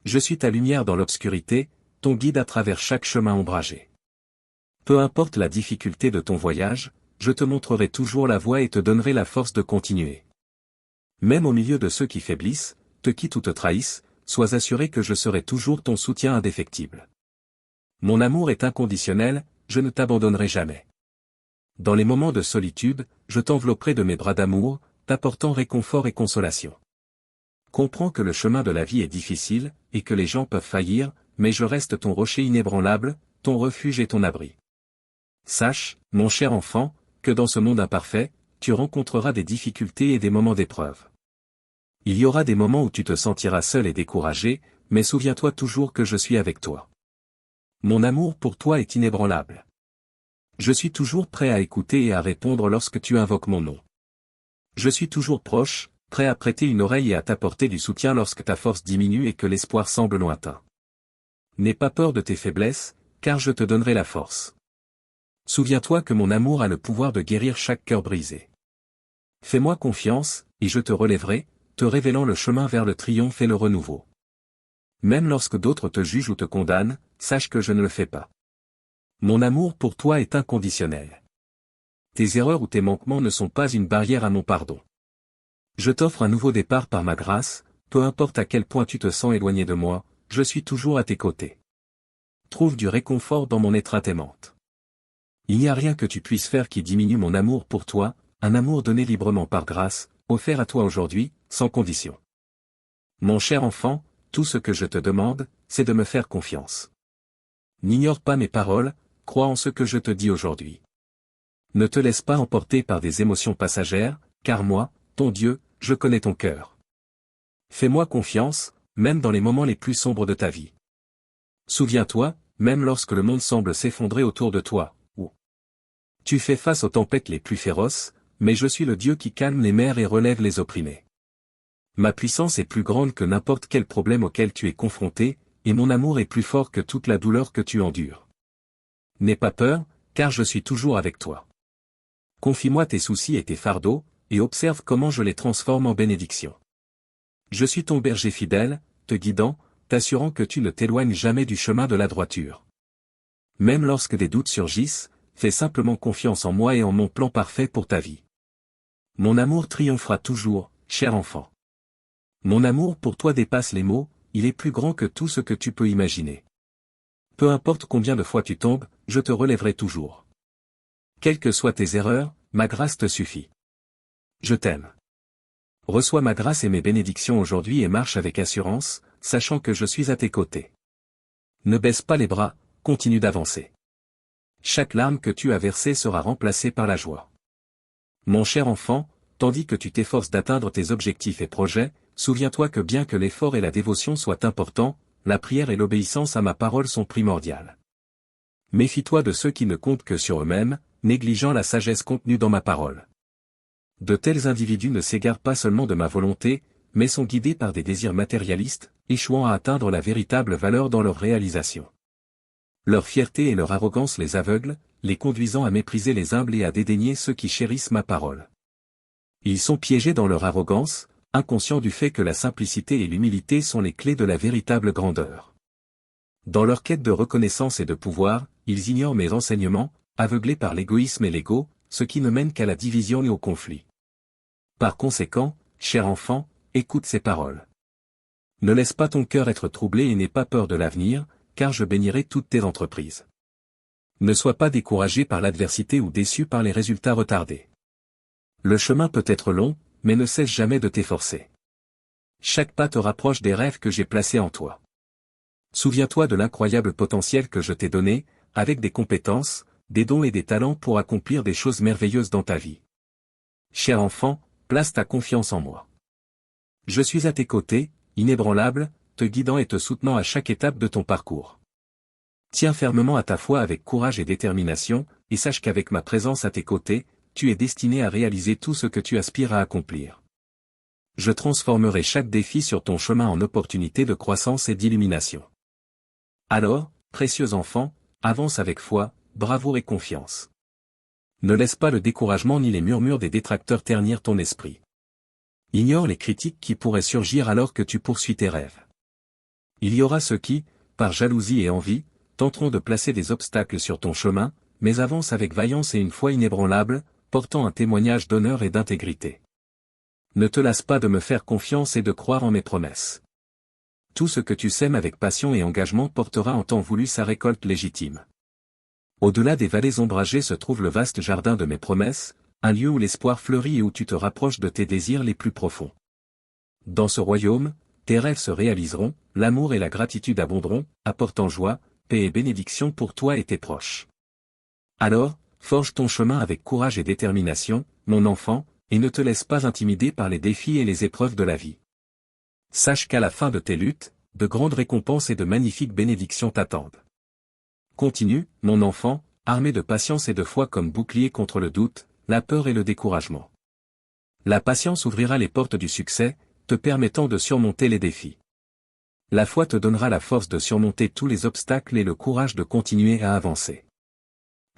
Je suis ta lumière dans l'obscurité, ton guide à travers chaque chemin ombragé. Peu importe la difficulté de ton voyage, je te montrerai toujours la voie et te donnerai la force de continuer. Même au milieu de ceux qui faiblissent, te quittent ou te trahissent, sois assuré que je serai toujours ton soutien indéfectible. Mon amour est inconditionnel, je ne t'abandonnerai jamais. Dans les moments de solitude, je t'envelopperai de mes bras d'amour, t'apportant réconfort et consolation. Comprends que le chemin de la vie est difficile, et que les gens peuvent faillir, mais je reste ton rocher inébranlable, ton refuge et ton abri. Sache, mon cher enfant, que dans ce monde imparfait, tu rencontreras des difficultés et des moments d'épreuve. Il y aura des moments où tu te sentiras seul et découragé, mais souviens-toi toujours que je suis avec toi. Mon amour pour toi est inébranlable. Je suis toujours prêt à écouter et à répondre lorsque tu invoques mon nom. Je suis toujours proche, prêt à prêter une oreille et à t'apporter du soutien lorsque ta force diminue et que l'espoir semble lointain. N'aie pas peur de tes faiblesses, car je te donnerai la force. Souviens-toi que mon amour a le pouvoir de guérir chaque cœur brisé. Fais-moi confiance, et je te relèverai, te révélant le chemin vers le triomphe et le renouveau. Même lorsque d'autres te jugent ou te condamnent, sache que je ne le fais pas. Mon amour pour toi est inconditionnel. Tes erreurs ou tes manquements ne sont pas une barrière à mon pardon. Je t'offre un nouveau départ par ma grâce, peu importe à quel point tu te sens éloigné de moi, je suis toujours à tes côtés. Trouve du réconfort dans mon étreinte aimante. Il n'y a rien que tu puisses faire qui diminue mon amour pour toi, un amour donné librement par grâce, offert à toi aujourd'hui, sans condition. Mon cher enfant, tout ce que je te demande, c'est de me faire confiance. N'ignore pas mes paroles, crois en ce que je te dis aujourd'hui. Ne te laisse pas emporter par des émotions passagères, car moi, ton Dieu, je connais ton cœur. Fais-moi confiance, même dans les moments les plus sombres de ta vie. Souviens-toi, même lorsque le monde semble s'effondrer autour de toi, ou tu fais face aux tempêtes les plus féroces, mais je suis le Dieu qui calme les mers et relève les opprimés. Ma puissance est plus grande que n'importe quel problème auquel tu es confronté, et mon amour est plus fort que toute la douleur que tu endures. N'aie pas peur, car je suis toujours avec toi. Confie-moi tes soucis et tes fardeaux, et observe comment je les transforme en bénédiction. Je suis ton berger fidèle, te guidant, t'assurant que tu ne t'éloignes jamais du chemin de la droiture. Même lorsque des doutes surgissent, fais simplement confiance en moi et en mon plan parfait pour ta vie. Mon amour triomphera toujours, cher enfant. Mon amour pour toi dépasse les mots, il est plus grand que tout ce que tu peux imaginer. Peu importe combien de fois tu tombes, je te relèverai toujours. Quelles que soient tes erreurs, ma grâce te suffit. Je t'aime. Reçois ma grâce et mes bénédictions aujourd'hui et marche avec assurance, sachant que je suis à tes côtés. Ne baisse pas les bras, continue d'avancer. Chaque larme que tu as versée sera remplacée par la joie. Mon cher enfant, tandis que tu t'efforces d'atteindre tes objectifs et projets, souviens-toi que bien que l'effort et la dévotion soient importants, la prière et l'obéissance à ma parole sont primordiales. Méfie-toi de ceux qui ne comptent que sur eux-mêmes, négligeant la sagesse contenue dans ma parole. De tels individus ne s'égarent pas seulement de ma volonté, mais sont guidés par des désirs matérialistes, échouant à atteindre la véritable valeur dans leur réalisation. Leur fierté et leur arrogance les aveuglent, les conduisant à mépriser les humbles et à dédaigner ceux qui chérissent ma parole. Ils sont piégés dans leur arrogance, inconscients du fait que la simplicité et l'humilité sont les clés de la véritable grandeur. Dans leur quête de reconnaissance et de pouvoir, ils ignorent mes enseignements, aveuglés par l'égoïsme et l'ego, ce qui ne mène qu'à la division et au conflit. Par conséquent, cher enfant, écoute ces paroles. Ne laisse pas ton cœur être troublé et n'aie pas peur de l'avenir, car je bénirai toutes tes entreprises. Ne sois pas découragé par l'adversité ou déçu par les résultats retardés. Le chemin peut être long, mais ne cesse jamais de t'efforcer. Chaque pas te rapproche des rêves que j'ai placés en toi. Souviens-toi de l'incroyable potentiel que je t'ai donné, avec des compétences, des dons et des talents pour accomplir des choses merveilleuses dans ta vie. Cher enfant, place ta confiance en moi. Je suis à tes côtés, inébranlable, te guidant et te soutenant à chaque étape de ton parcours. Tiens fermement à ta foi avec courage et détermination, et sache qu'avec ma présence à tes côtés, tu es destiné à réaliser tout ce que tu aspires à accomplir. Je transformerai chaque défi sur ton chemin en opportunité de croissance et d'illumination. Alors, précieux enfant, avance avec foi, bravoure et confiance. Ne laisse pas le découragement ni les murmures des détracteurs ternir ton esprit. Ignore les critiques qui pourraient surgir alors que tu poursuis tes rêves. Il y aura ceux qui, par jalousie et envie, tenteront de placer des obstacles sur ton chemin, mais avance avec vaillance et une foi inébranlable, portant un témoignage d'honneur et d'intégrité. Ne te lasse pas de me faire confiance et de croire en mes promesses. Tout ce que tu sèmes avec passion et engagement portera en temps voulu sa récolte légitime. Au-delà des vallées ombragées se trouve le vaste jardin de mes promesses, un lieu où l'espoir fleurit et où tu te rapproches de tes désirs les plus profonds. Dans ce royaume, tes rêves se réaliseront, l'amour et la gratitude abonderont, apportant joie, paix et bénédiction pour toi et tes proches. Alors, forge ton chemin avec courage et détermination, mon enfant, et ne te laisse pas intimider par les défis et les épreuves de la vie. Sache qu'à la fin de tes luttes, de grandes récompenses et de magnifiques bénédictions t'attendent. Continue, mon enfant, armé de patience et de foi comme bouclier contre le doute, la peur et le découragement. La patience ouvrira les portes du succès, te permettant de surmonter les défis. La foi te donnera la force de surmonter tous les obstacles et le courage de continuer à avancer.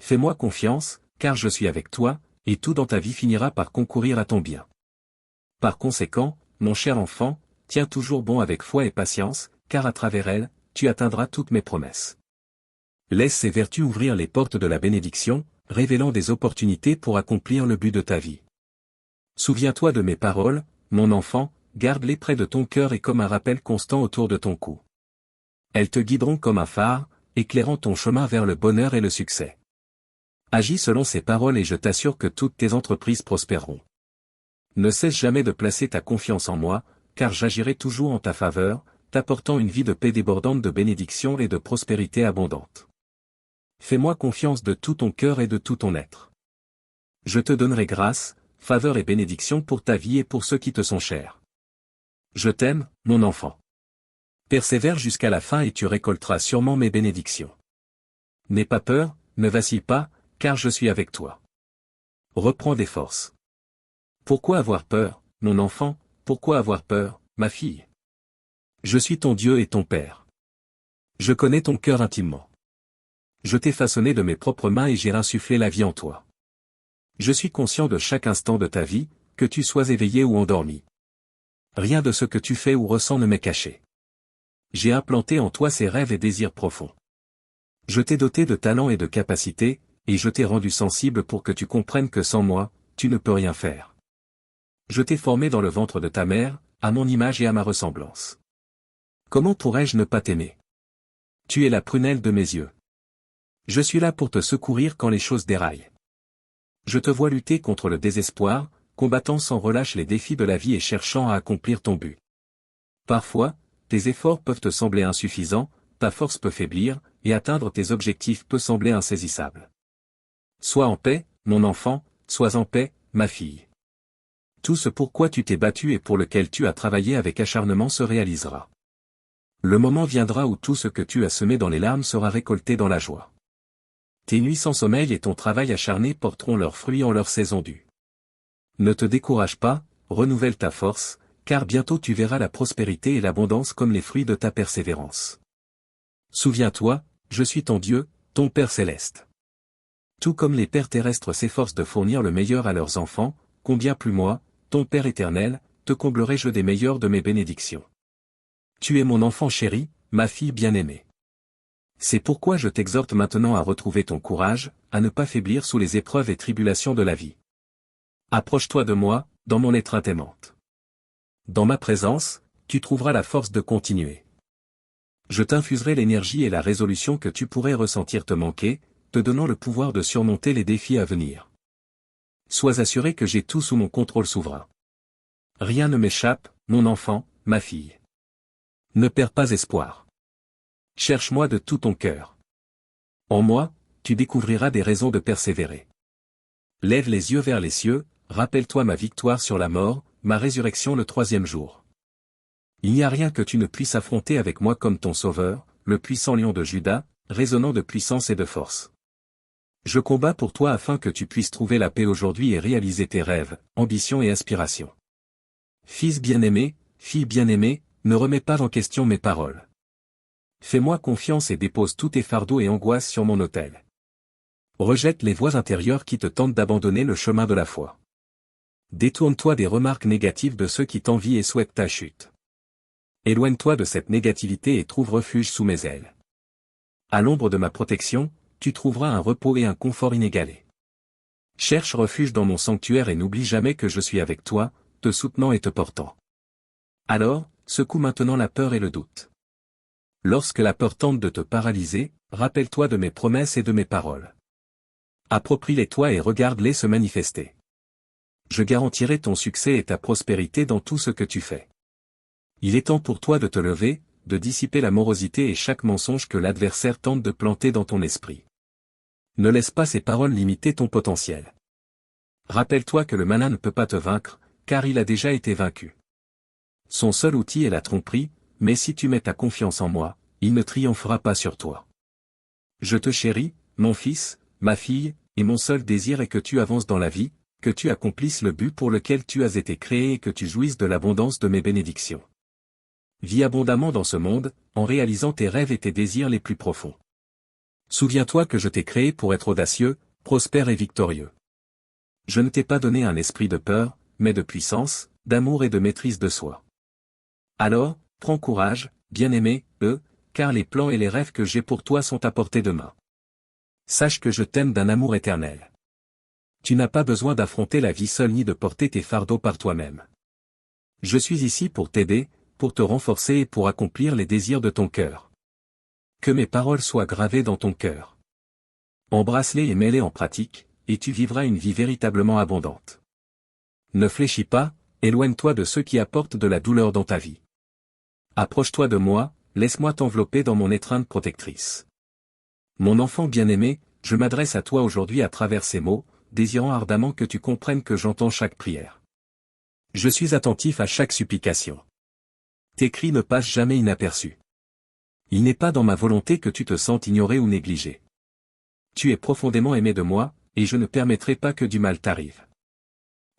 Fais-moi confiance, car je suis avec toi, et tout dans ta vie finira par concourir à ton bien. Par conséquent, mon cher enfant, tiens toujours bon avec foi et patience, car à travers elles, tu atteindras toutes mes promesses. Laisse ces vertus ouvrir les portes de la bénédiction, révélant des opportunités pour accomplir le but de ta vie. Souviens-toi de mes paroles, mon enfant, garde-les près de ton cœur et comme un rappel constant autour de ton cou. Elles te guideront comme un phare, éclairant ton chemin vers le bonheur et le succès. Agis selon ces paroles et je t'assure que toutes tes entreprises prospéreront. Ne cesse jamais de placer ta confiance en moi, car j'agirai toujours en ta faveur, t'apportant une vie de paix débordante de bénédictions et de prospérité abondante. Fais-moi confiance de tout ton cœur et de tout ton être. Je te donnerai grâce, faveur et bénédiction pour ta vie et pour ceux qui te sont chers. Je t'aime, mon enfant. Persévère jusqu'à la fin et tu récolteras sûrement mes bénédictions. N'aie pas peur, ne vacille pas, car je suis avec toi. Reprends des forces. Pourquoi avoir peur, mon enfant, pourquoi avoir peur, ma fille? Je suis ton Dieu et ton Père. Je connais ton cœur intimement. Je t'ai façonné de mes propres mains et j'ai insufflé la vie en toi. Je suis conscient de chaque instant de ta vie, que tu sois éveillé ou endormi. Rien de ce que tu fais ou ressens ne m'est caché. J'ai implanté en toi ces rêves et désirs profonds. Je t'ai doté de talents et de capacités, et je t'ai rendu sensible pour que tu comprennes que sans moi, tu ne peux rien faire. Je t'ai formé dans le ventre de ta mère, à mon image et à ma ressemblance. Comment pourrais-je ne pas t'aimer? Tu es la prunelle de mes yeux. Je suis là pour te secourir quand les choses déraillent. Je te vois lutter contre le désespoir, combattant sans relâche les défis de la vie et cherchant à accomplir ton but. Parfois, tes efforts peuvent te sembler insuffisants, ta force peut faiblir, et atteindre tes objectifs peut sembler insaisissable. Sois en paix, mon enfant, sois en paix, ma fille. Tout ce pourquoi tu t'es battu et pour lequel tu as travaillé avec acharnement se réalisera. Le moment viendra où tout ce que tu as semé dans les larmes sera récolté dans la joie. Tes nuits sans sommeil et ton travail acharné porteront leurs fruits en leur saison due. Ne te décourage pas, renouvelle ta force, car bientôt tu verras la prospérité et l'abondance comme les fruits de ta persévérance. Souviens-toi, je suis ton Dieu, ton Père céleste. Tout comme les pères terrestres s'efforcent de fournir le meilleur à leurs enfants, combien plus moi, ton Père éternel, te comblerai-je des meilleures de mes bénédictions. Tu es mon enfant chéri, ma fille bien-aimée. C'est pourquoi je t'exhorte maintenant à retrouver ton courage, à ne pas faiblir sous les épreuves et tribulations de la vie. Approche-toi de moi, dans mon étreinte aimante. Dans ma présence, tu trouveras la force de continuer. Je t'infuserai l'énergie et la résolution que tu pourrais ressentir te manquer, te donnant le pouvoir de surmonter les défis à venir. Sois assuré que j'ai tout sous mon contrôle souverain. Rien ne m'échappe, mon enfant, ma fille. Ne perds pas espoir. Cherche-moi de tout ton cœur. En moi, tu découvriras des raisons de persévérer. Lève les yeux vers les cieux, rappelle-toi ma victoire sur la mort, ma résurrection le 3e jour. Il n'y a rien que tu ne puisses affronter avec moi comme ton sauveur, le puissant lion de Juda, résonnant de puissance et de force. Je combats pour toi afin que tu puisses trouver la paix aujourd'hui et réaliser tes rêves, ambitions et aspirations. Fils bien-aimé, fille bien-aimée, ne remets pas en question mes paroles. Fais-moi confiance et dépose tous tes fardeaux et angoisses sur mon autel. Rejette les voix intérieures qui te tentent d'abandonner le chemin de la foi. Détourne-toi des remarques négatives de ceux qui t'envient et souhaitent ta chute. Éloigne-toi de cette négativité et trouve refuge sous mes ailes. À l'ombre de ma protection, tu trouveras un repos et un confort inégalés. Cherche refuge dans mon sanctuaire et n'oublie jamais que je suis avec toi, te soutenant et te portant. Alors, secoue maintenant la peur et le doute. Lorsque la peur tente de te paralyser, rappelle-toi de mes promesses et de mes paroles. Approprie-les-toi et regarde-les se manifester. Je garantirai ton succès et ta prospérité dans tout ce que tu fais. Il est temps pour toi de te lever, de dissiper la morosité et chaque mensonge que l'adversaire tente de planter dans ton esprit. Ne laisse pas ces paroles limiter ton potentiel. Rappelle-toi que le malin ne peut pas te vaincre, car il a déjà été vaincu. Son seul outil est la tromperie, mais si tu mets ta confiance en moi, il ne triomphera pas sur toi. Je te chéris, mon fils, ma fille, et mon seul désir est que tu avances dans la vie, que tu accomplisses le but pour lequel tu as été créé et que tu jouisses de l'abondance de mes bénédictions. Vis abondamment dans ce monde, en réalisant tes rêves et tes désirs les plus profonds. Souviens-toi que je t'ai créé pour être audacieux, prospère et victorieux. Je ne t'ai pas donné un esprit de peur, mais de puissance, d'amour et de maîtrise de soi. Alors, prends courage, bien-aimé, car les plans et les rêves que j'ai pour toi sont à portée de main. Sache que je t'aime d'un amour éternel. Tu n'as pas besoin d'affronter la vie seule ni de porter tes fardeaux par toi-même. Je suis ici pour t'aider, pour te renforcer et pour accomplir les désirs de ton cœur. Que mes paroles soient gravées dans ton cœur. Embrasse-les et mets-les en pratique, et tu vivras une vie véritablement abondante. Ne fléchis pas, éloigne-toi de ceux qui apportent de la douleur dans ta vie. Approche-toi de moi, laisse-moi t'envelopper dans mon étreinte protectrice. Mon enfant bien-aimé, je m'adresse à toi aujourd'hui à travers ces mots, désirant ardemment que tu comprennes que j'entends chaque prière. Je suis attentif à chaque supplication. Tes cris ne passent jamais inaperçus. Il n'est pas dans ma volonté que tu te sentes ignoré ou négligé. Tu es profondément aimé de moi, et je ne permettrai pas que du mal t'arrive.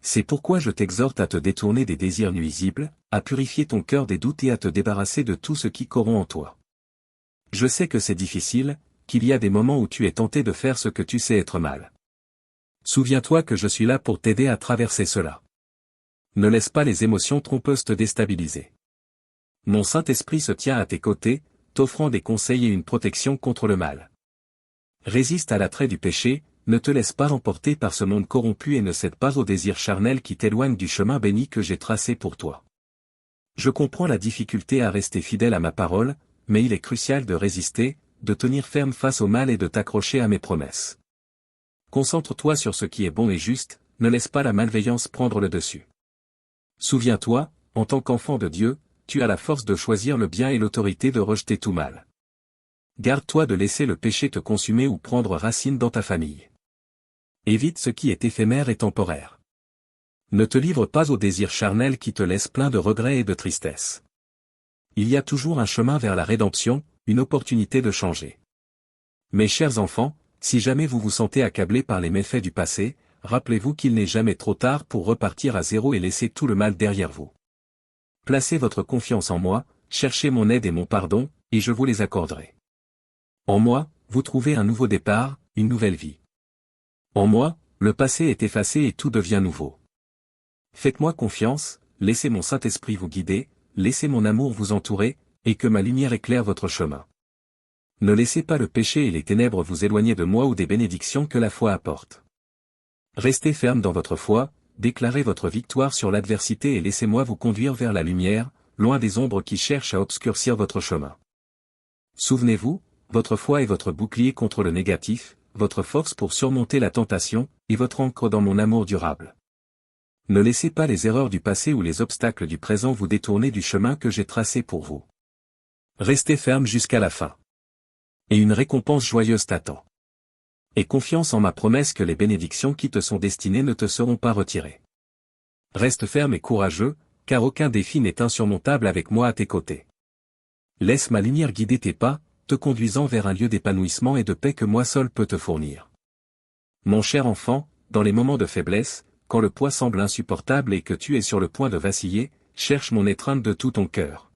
C'est pourquoi je t'exhorte à te détourner des désirs nuisibles, à purifier ton cœur des doutes et à te débarrasser de tout ce qui corrompt en toi. Je sais que c'est difficile, qu'il y a des moments où tu es tenté de faire ce que tu sais être mal. Souviens-toi que je suis là pour t'aider à traverser cela. Ne laisse pas les émotions trompeuses te déstabiliser. Mon Saint-Esprit se tient à tes côtés, t'offrant des conseils et une protection contre le mal. Résiste à l'attrait du péché, ne te laisse pas emporter par ce monde corrompu et ne cède pas aux désirs charnels qui t'éloignent du chemin béni que j'ai tracé pour toi. Je comprends la difficulté à rester fidèle à ma parole, mais il est crucial de résister, de tenir ferme face au mal et de t'accrocher à mes promesses. Concentre-toi sur ce qui est bon et juste, ne laisse pas la malveillance prendre le dessus. Souviens-toi, en tant qu'enfant de Dieu, tu as la force de choisir le bien et l'autorité de rejeter tout mal. Garde-toi de laisser le péché te consumer ou prendre racine dans ta famille. Évite ce qui est éphémère et temporaire. Ne te livre pas aux désirs charnels qui te laissent plein de regrets et de tristesse. Il y a toujours un chemin vers la rédemption, une opportunité de changer. Mes chers enfants, si jamais vous vous sentez accablés par les méfaits du passé, rappelez-vous qu'il n'est jamais trop tard pour repartir à zéro et laisser tout le mal derrière vous. Placez votre confiance en moi, cherchez mon aide et mon pardon, et je vous les accorderai. En moi, vous trouvez un nouveau départ, une nouvelle vie. En moi, le passé est effacé et tout devient nouveau. Faites-moi confiance, laissez mon Saint-Esprit vous guider, laissez mon amour vous entourer, et que ma lumière éclaire votre chemin. Ne laissez pas le péché et les ténèbres vous éloigner de moi ou des bénédictions que la foi apporte. Restez ferme dans votre foi, déclarez votre victoire sur l'adversité et laissez-moi vous conduire vers la lumière, loin des ombres qui cherchent à obscurcir votre chemin. Souvenez-vous, votre foi est votre bouclier contre le négatif, votre force pour surmonter la tentation, et votre ancre dans mon amour durable. Ne laissez pas les erreurs du passé ou les obstacles du présent vous détourner du chemin que j'ai tracé pour vous. Restez ferme jusqu'à la fin. Et une récompense joyeuse t'attend. Aie confiance en ma promesse que les bénédictions qui te sont destinées ne te seront pas retirées. Reste ferme et courageux, car aucun défi n'est insurmontable avec moi à tes côtés. Laisse ma lumière guider tes pas, te conduisant vers un lieu d'épanouissement et de paix que moi seul peux te fournir. Mon cher enfant, dans les moments de faiblesse, quand le poids semble insupportable et que tu es sur le point de vaciller, cherche mon étreinte de tout ton cœur.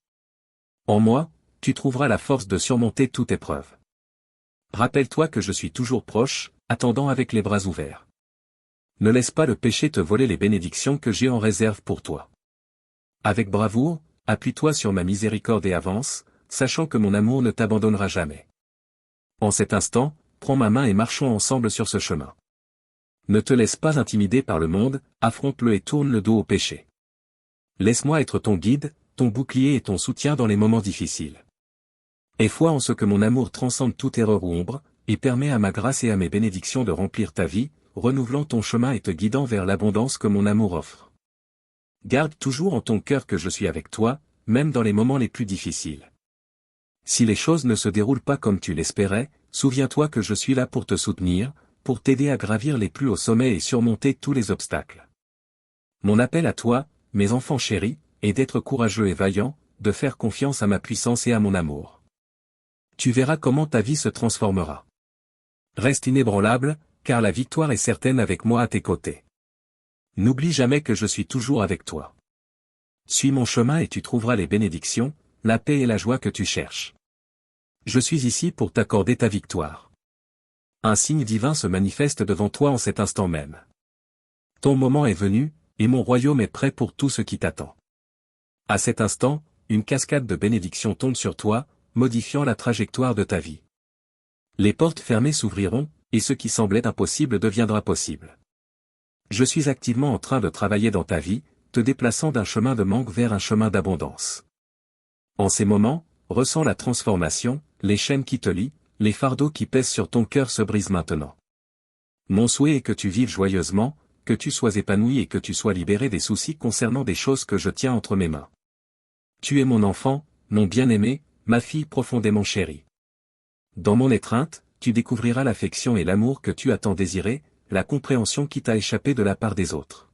En moi, tu trouveras la force de surmonter toute épreuve. Rappelle-toi que je suis toujours proche, attendant avec les bras ouverts. Ne laisse pas le péché te voler les bénédictions que j'ai en réserve pour toi. Avec bravoure, appuie-toi sur ma miséricorde et avance, sachant que mon amour ne t'abandonnera jamais. En cet instant, prends ma main et marchons ensemble sur ce chemin. Ne te laisse pas intimider par le monde, affronte-le et tourne le dos au péché. Laisse-moi être ton guide, ton bouclier et ton soutien dans les moments difficiles. Aie foi en ce que mon amour transcende toute erreur ou ombre, et permet à ma grâce et à mes bénédictions de remplir ta vie, renouvelant ton chemin et te guidant vers l'abondance que mon amour offre. Garde toujours en ton cœur que je suis avec toi, même dans les moments les plus difficiles. Si les choses ne se déroulent pas comme tu l'espérais, souviens-toi que je suis là pour te soutenir, pour t'aider à gravir les plus hauts sommets et surmonter tous les obstacles. Mon appel à toi, mes enfants chéris, est d'être courageux et vaillant, de faire confiance à ma puissance et à mon amour. Tu verras comment ta vie se transformera. Reste inébranlable, car la victoire est certaine avec moi à tes côtés. N'oublie jamais que je suis toujours avec toi. Suis mon chemin et tu trouveras les bénédictions, la paix et la joie que tu cherches. Je suis ici pour t'accorder ta victoire. Un signe divin se manifeste devant toi en cet instant même. Ton moment est venu, et mon royaume est prêt pour tout ce qui t'attend. À cet instant, une cascade de bénédictions tombe sur toi, modifiant la trajectoire de ta vie. Les portes fermées s'ouvriront, et ce qui semblait impossible deviendra possible. Je suis activement en train de travailler dans ta vie, te déplaçant d'un chemin de manque vers un chemin d'abondance. En ces moments, ressens la transformation, les chaînes qui te lient, les fardeaux qui pèsent sur ton cœur se brisent maintenant. Mon souhait est que tu vives joyeusement, que tu sois épanoui et que tu sois libéré des soucis concernant des choses que je tiens entre mes mains. Tu es mon enfant, mon bien-aimé, ma fille profondément chérie. Dans mon étreinte, tu découvriras l'affection et l'amour que tu as tant désiré, la compréhension qui t'a échappé de la part des autres.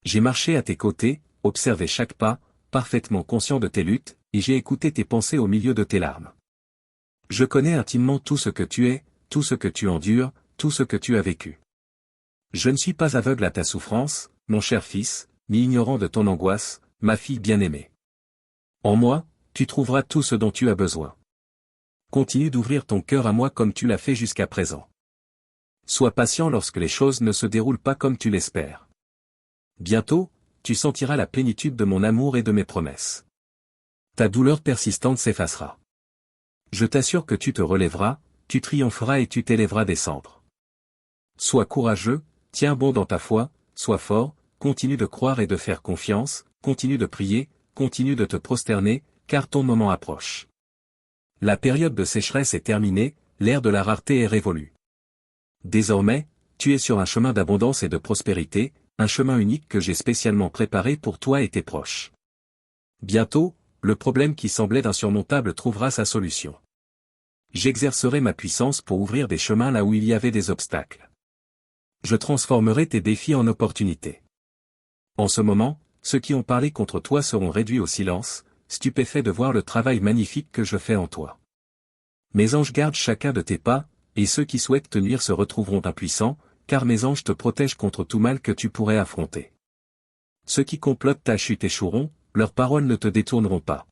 J'ai marché à tes côtés, observé chaque pas, parfaitement conscient de tes luttes, et j'ai écouté tes pensées au milieu de tes larmes. Je connais intimement tout ce que tu es, tout ce que tu endures, tout ce que tu as vécu. Je ne suis pas aveugle à ta souffrance, mon cher fils, ni ignorant de ton angoisse, ma fille bien-aimée. En moi, tu trouveras tout ce dont tu as besoin. Continue d'ouvrir ton cœur à moi comme tu l'as fait jusqu'à présent. Sois patient lorsque les choses ne se déroulent pas comme tu l'espères. Bientôt, tu sentiras la plénitude de mon amour et de mes promesses. Ta douleur persistante s'effacera. Je t'assure que tu te relèveras, tu triompheras et tu t'élèveras des cendres. Sois courageux, tiens bon dans ta foi, sois fort, continue de croire et de faire confiance, continue de prier, continue de te prosterner, car ton moment approche. La période de sécheresse est terminée, l'ère de la rareté est révolue. Désormais, tu es sur un chemin d'abondance et de prospérité, un chemin unique que j'ai spécialement préparé pour toi et tes proches. Bientôt, le problème qui semblait insurmontable trouvera sa solution. J'exercerai ma puissance pour ouvrir des chemins là où il y avait des obstacles. Je transformerai tes défis en opportunités. En ce moment, ceux qui ont parlé contre toi seront réduits au silence, stupéfaits de voir le travail magnifique que je fais en toi. Mes anges gardent chacun de tes pas, et ceux qui souhaitent te nuire se retrouveront impuissants, car mes anges te protègent contre tout mal que tu pourrais affronter. Ceux qui complotent ta chute échoueront, leurs paroles ne te détourneront pas.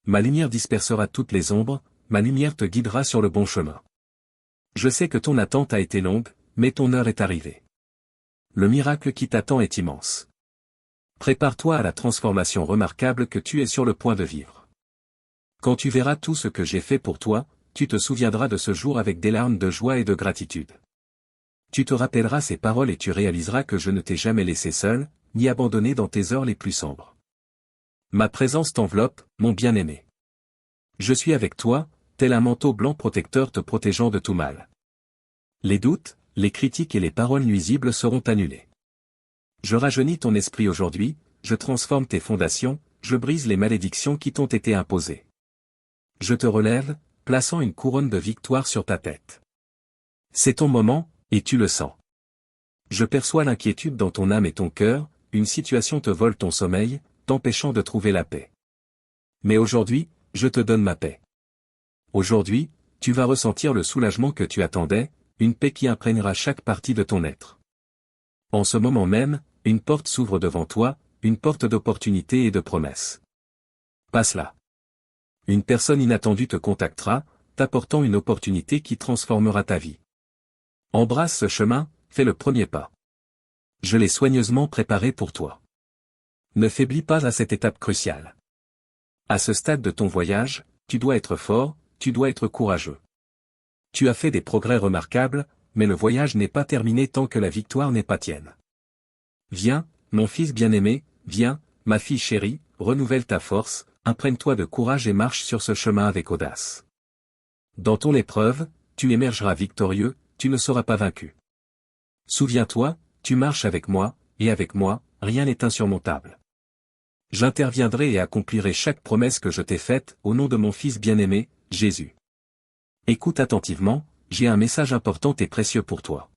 Ma lumière dispersera toutes les ombres, ma lumière te guidera sur le bon chemin. Je sais que ton attente a été longue, mais ton heure est arrivée. Le miracle qui t'attend est immense. Prépare-toi à la transformation remarquable que tu es sur le point de vivre. Quand tu verras tout ce que j'ai fait pour toi, tu te souviendras de ce jour avec des larmes de joie et de gratitude. Tu te rappelleras ces paroles et tu réaliseras que je ne t'ai jamais laissé seul, ni abandonné dans tes heures les plus sombres. Ma présence t'enveloppe, mon bien-aimé. Je suis avec toi, tel un manteau blanc protecteur te protégeant de tout mal. Les doutes, les critiques et les paroles nuisibles seront annulés. Je rajeunis ton esprit aujourd'hui, je transforme tes fondations, je brise les malédictions qui t'ont été imposées. Je te relève, plaçant une couronne de victoire sur ta tête. C'est ton moment, et tu le sens. Je perçois l'inquiétude dans ton âme et ton cœur, une situation te vole ton sommeil, t'empêchant de trouver la paix. Mais aujourd'hui, je te donne ma paix. Aujourd'hui, tu vas ressentir le soulagement que tu attendais, une paix qui imprégnera chaque partie de ton être. En ce moment même, une porte s'ouvre devant toi, une porte d'opportunité et de promesses. Passe-la. Une personne inattendue te contactera, t'apportant une opportunité qui transformera ta vie. Embrasse ce chemin, fais le premier pas. Je l'ai soigneusement préparé pour toi. Ne faiblis pas à cette étape cruciale. À ce stade de ton voyage, tu dois être fort, tu dois être courageux. Tu as fait des progrès remarquables, mais le voyage n'est pas terminé tant que la victoire n'est pas tienne. Viens, mon fils bien-aimé, viens, ma fille chérie, renouvelle ta force, imprègne-toi de courage et marche sur ce chemin avec audace. Dans ton épreuve, tu émergeras victorieux, tu ne seras pas vaincu. Souviens-toi, tu marches avec moi, et avec moi, rien n'est insurmontable. J'interviendrai et accomplirai chaque promesse que je t'ai faite, au nom de mon Fils bien-aimé, Jésus. Écoute attentivement, j'ai un message important et précieux pour toi.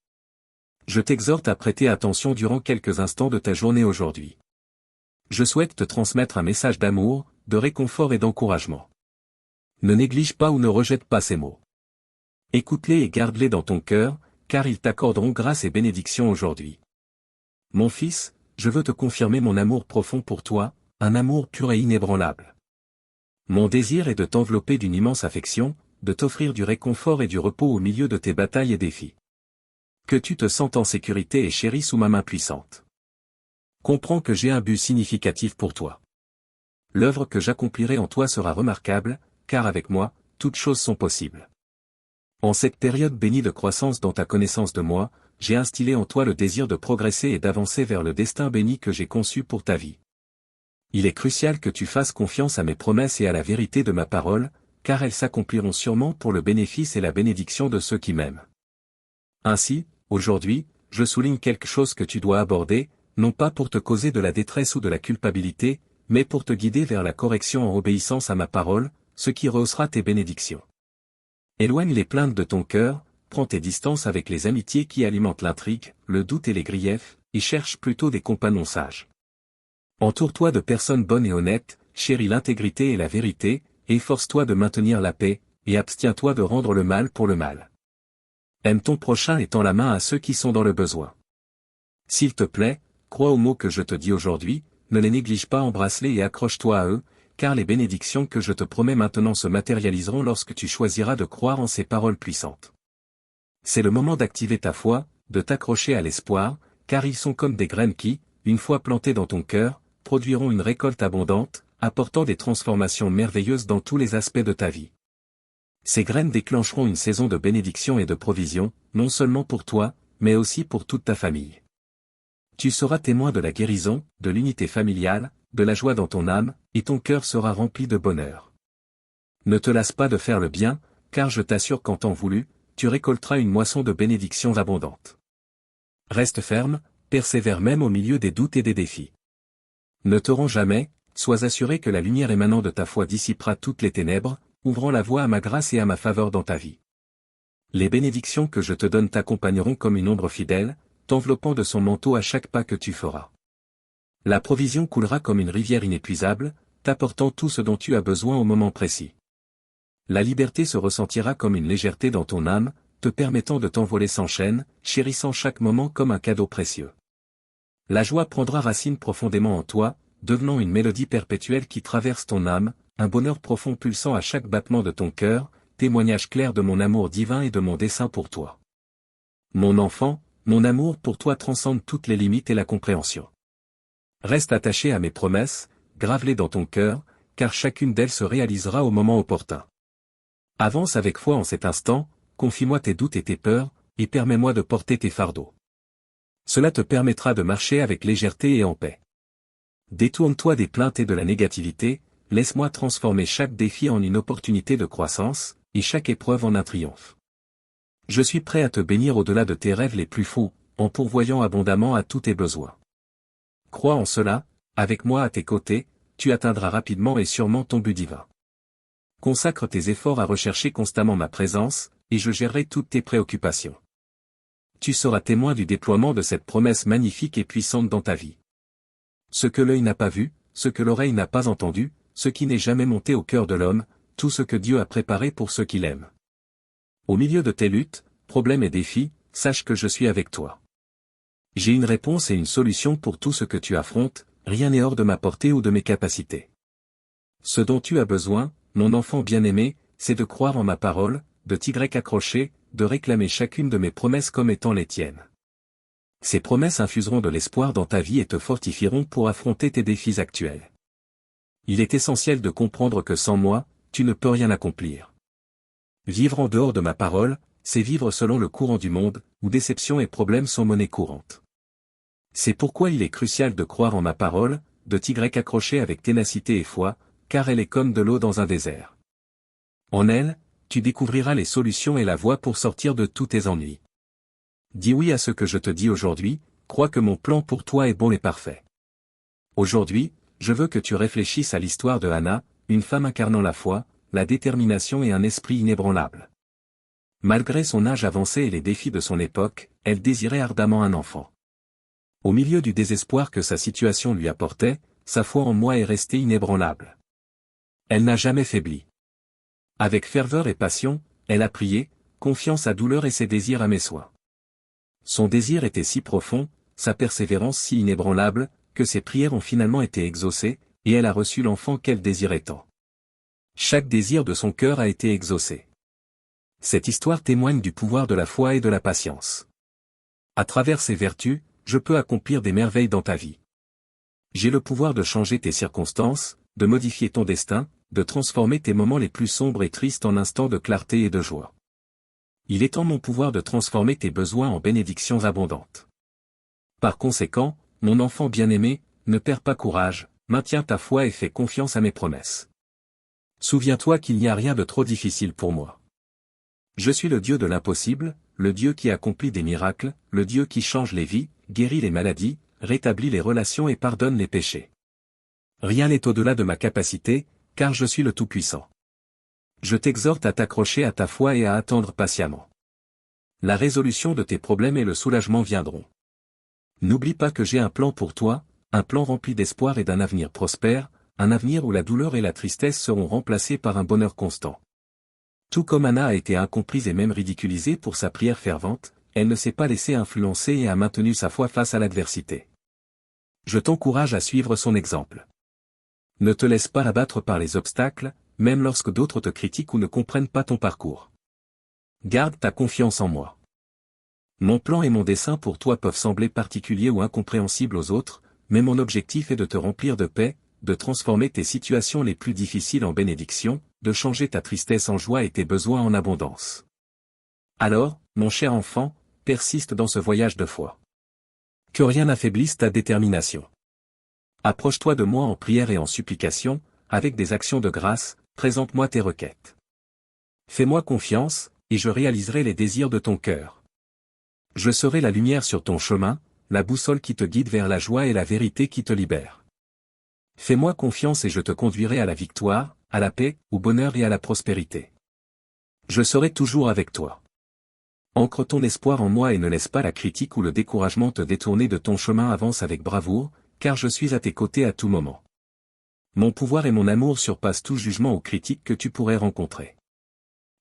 Je t'exhorte à prêter attention durant quelques instants de ta journée aujourd'hui. Je souhaite te transmettre un message d'amour, de réconfort et d'encouragement. Ne néglige pas ou ne rejette pas ces mots. Écoute-les et garde-les dans ton cœur, car ils t'accorderont grâce et bénédiction aujourd'hui. Mon fils, je veux te confirmer mon amour profond pour toi, un amour pur et inébranlable. Mon désir est de t'envelopper d'une immense affection, de t'offrir du réconfort et du repos au milieu de tes batailles et défis. Que tu te sentes en sécurité et chéri sous ma main puissante. Comprends que j'ai un but significatif pour toi. L'œuvre que j'accomplirai en toi sera remarquable, car avec moi, toutes choses sont possibles. En cette période bénie de croissance dans ta connaissance de moi, j'ai instillé en toi le désir de progresser et d'avancer vers le destin béni que j'ai conçu pour ta vie. Il est crucial que tu fasses confiance à mes promesses et à la vérité de ma parole, car elles s'accompliront sûrement pour le bénéfice et la bénédiction de ceux qui m'aiment. Ainsi, aujourd'hui, je souligne quelque chose que tu dois aborder, non pas pour te causer de la détresse ou de la culpabilité, mais pour te guider vers la correction en obéissance à ma parole, ce qui rehaussera tes bénédictions. Éloigne les plaintes de ton cœur, prends tes distances avec les amitiés qui alimentent l'intrigue, le doute et les griefs, et cherche plutôt des compagnons sages. Entoure-toi de personnes bonnes et honnêtes, chéris l'intégrité et la vérité, efforce-toi de maintenir la paix, et abstiens-toi de rendre le mal pour le mal. Aime ton prochain et tends la main à ceux qui sont dans le besoin. S'il te plaît, crois aux mots que je te dis aujourd'hui, ne les néglige pas, embrasse-les et accroche-toi à eux, car les bénédictions que je te promets maintenant se matérialiseront lorsque tu choisiras de croire en ces paroles puissantes. C'est le moment d'activer ta foi, de t'accrocher à l'espoir, car ils sont comme des graines qui, une fois plantées dans ton cœur, produiront une récolte abondante, apportant des transformations merveilleuses dans tous les aspects de ta vie. Ces graines déclencheront une saison de bénédiction et de provision, non seulement pour toi, mais aussi pour toute ta famille. Tu seras témoin de la guérison, de l'unité familiale, de la joie dans ton âme, et ton cœur sera rempli de bonheur. Ne te lasse pas de faire le bien, car je t'assure qu'en temps voulu, tu récolteras une moisson de bénédictions abondantes. Reste ferme, persévère même au milieu des doutes et des défis. Ne te rends jamais, sois assuré que la lumière émanant de ta foi dissipera toutes les ténèbres, ouvrant la voie à ma grâce et à ma faveur dans ta vie. Les bénédictions que je te donne t'accompagneront comme une ombre fidèle, t'enveloppant de son manteau à chaque pas que tu feras. La provision coulera comme une rivière inépuisable, t'apportant tout ce dont tu as besoin au moment précis. La liberté se ressentira comme une légèreté dans ton âme, te permettant de t'envoler sans chaîne, chérissant chaque moment comme un cadeau précieux. La joie prendra racine profondément en toi, devenant une mélodie perpétuelle qui traverse ton âme, un bonheur profond pulsant à chaque battement de ton cœur, témoignage clair de mon amour divin et de mon dessein pour toi. Mon enfant, mon amour pour toi transcende toutes les limites et la compréhension. Reste attaché à mes promesses, grave-les dans ton cœur, car chacune d'elles se réalisera au moment opportun. Avance avec foi en cet instant, confie-moi tes doutes et tes peurs, et permets-moi de porter tes fardeaux. Cela te permettra de marcher avec légèreté et en paix. Détourne-toi des plaintes et de la négativité, laisse-moi transformer chaque défi en une opportunité de croissance, et chaque épreuve en un triomphe. Je suis prêt à te bénir au-delà de tes rêves les plus fous, en pourvoyant abondamment à tous tes besoins. Crois en cela, avec moi à tes côtés, tu atteindras rapidement et sûrement ton but divin. Consacre tes efforts à rechercher constamment ma présence, et je gérerai toutes tes préoccupations. Tu seras témoin du déploiement de cette promesse magnifique et puissante dans ta vie. Ce que l'œil n'a pas vu, ce que l'oreille n'a pas entendu, ce qui n'est jamais monté au cœur de l'homme, tout ce que Dieu a préparé pour ceux qui l'aiment. Au milieu de tes luttes, problèmes et défis, sache que je suis avec toi. J'ai une réponse et une solution pour tout ce que tu affrontes, rien n'est hors de ma portée ou de mes capacités. Ce dont tu as besoin, mon enfant bien-aimé, c'est de croire en ma parole, de t'y accrocher, de réclamer chacune de mes promesses comme étant les tiennes. Ces promesses infuseront de l'espoir dans ta vie et te fortifieront pour affronter tes défis actuels. Il est essentiel de comprendre que sans moi, tu ne peux rien accomplir. Vivre en dehors de ma parole, c'est vivre selon le courant du monde, où déception et problèmes sont monnaie courante. C'est pourquoi il est crucial de croire en ma parole, de t'y accrocher avec ténacité et foi, car elle est comme de l'eau dans un désert. En elle, tu découvriras les solutions et la voie pour sortir de tous tes ennuis. Dis oui à ce que je te dis aujourd'hui, crois que mon plan pour toi est bon et parfait. Aujourd'hui, je veux que tu réfléchisses à l'histoire de Anna, une femme incarnant la foi, la détermination et un esprit inébranlable. Malgré son âge avancé et les défis de son époque, elle désirait ardemment un enfant. Au milieu du désespoir que sa situation lui apportait, sa foi en moi est restée inébranlable. Elle n'a jamais faibli. Avec ferveur et passion, elle a prié, confiant sa douleur et ses désirs à mes soins. Son désir était si profond, sa persévérance si inébranlable, que ses prières ont finalement été exaucées, et elle a reçu l'enfant qu'elle désirait tant. Chaque désir de son cœur a été exaucé. Cette histoire témoigne du pouvoir de la foi et de la patience. À travers ces vertus, je peux accomplir des merveilles dans ta vie. J'ai le pouvoir de changer tes circonstances, de modifier ton destin, de transformer tes moments les plus sombres et tristes en instants de clarté et de joie. Il est en mon pouvoir de transformer tes besoins en bénédictions abondantes. Par conséquent, mon enfant bien-aimé, ne perds pas courage, maintiens ta foi et fais confiance à mes promesses. Souviens-toi qu'il n'y a rien de trop difficile pour moi. Je suis le Dieu de l'impossible, le Dieu qui accomplit des miracles, le Dieu qui change les vies, guérit les maladies, rétablit les relations et pardonne les péchés. Rien n'est au-delà de ma capacité, car je suis le Tout-Puissant. Je t'exhorte à t'accrocher à ta foi et à attendre patiemment. La résolution de tes problèmes et le soulagement viendront. N'oublie pas que j'ai un plan pour toi, un plan rempli d'espoir et d'un avenir prospère, un avenir où la douleur et la tristesse seront remplacées par un bonheur constant. Tout comme Anna a été incomprise et même ridiculisée pour sa prière fervente, elle ne s'est pas laissée influencer et a maintenu sa foi face à l'adversité. Je t'encourage à suivre son exemple. Ne te laisse pas abattre par les obstacles, même lorsque d'autres te critiquent ou ne comprennent pas ton parcours. Garde ta confiance en moi. Mon plan et mon dessein pour toi peuvent sembler particuliers ou incompréhensibles aux autres, mais mon objectif est de te remplir de paix, de transformer tes situations les plus difficiles en bénédictions, de changer ta tristesse en joie et tes besoins en abondance. Alors, mon cher enfant, persiste dans ce voyage de foi. Que rien n'affaiblisse ta détermination. Approche-toi de moi en prière et en supplication, avec des actions de grâce, présente-moi tes requêtes. Fais-moi confiance, et je réaliserai les désirs de ton cœur. Je serai la lumière sur ton chemin, la boussole qui te guide vers la joie et la vérité qui te libère. Fais-moi confiance et je te conduirai à la victoire, à la paix, au bonheur et à la prospérité. Je serai toujours avec toi. Ancre ton espoir en moi et ne laisse pas la critique ou le découragement te détourner de ton chemin. Avance avec bravoure, car je suis à tes côtés à tout moment. Mon pouvoir et mon amour surpassent tout jugement ou critique que tu pourrais rencontrer.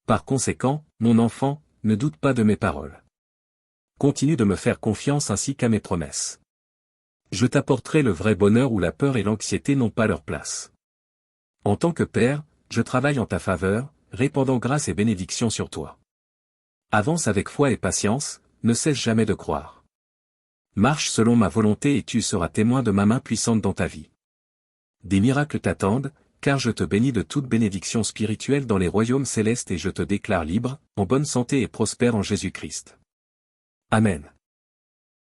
Par conséquent, mon enfant, ne doute pas de mes paroles. Continue de me faire confiance ainsi qu'à mes promesses. Je t'apporterai le vrai bonheur où la peur et l'anxiété n'ont pas leur place. En tant que Père, je travaille en ta faveur, répandant grâce et bénédiction sur toi. Avance avec foi et patience, ne cesse jamais de croire. Marche selon ma volonté et tu seras témoin de ma main puissante dans ta vie. Des miracles t'attendent, car je te bénis de toute bénédiction spirituelle dans les royaumes célestes et je te déclare libre, en bonne santé et prospère en Jésus-Christ. Amen.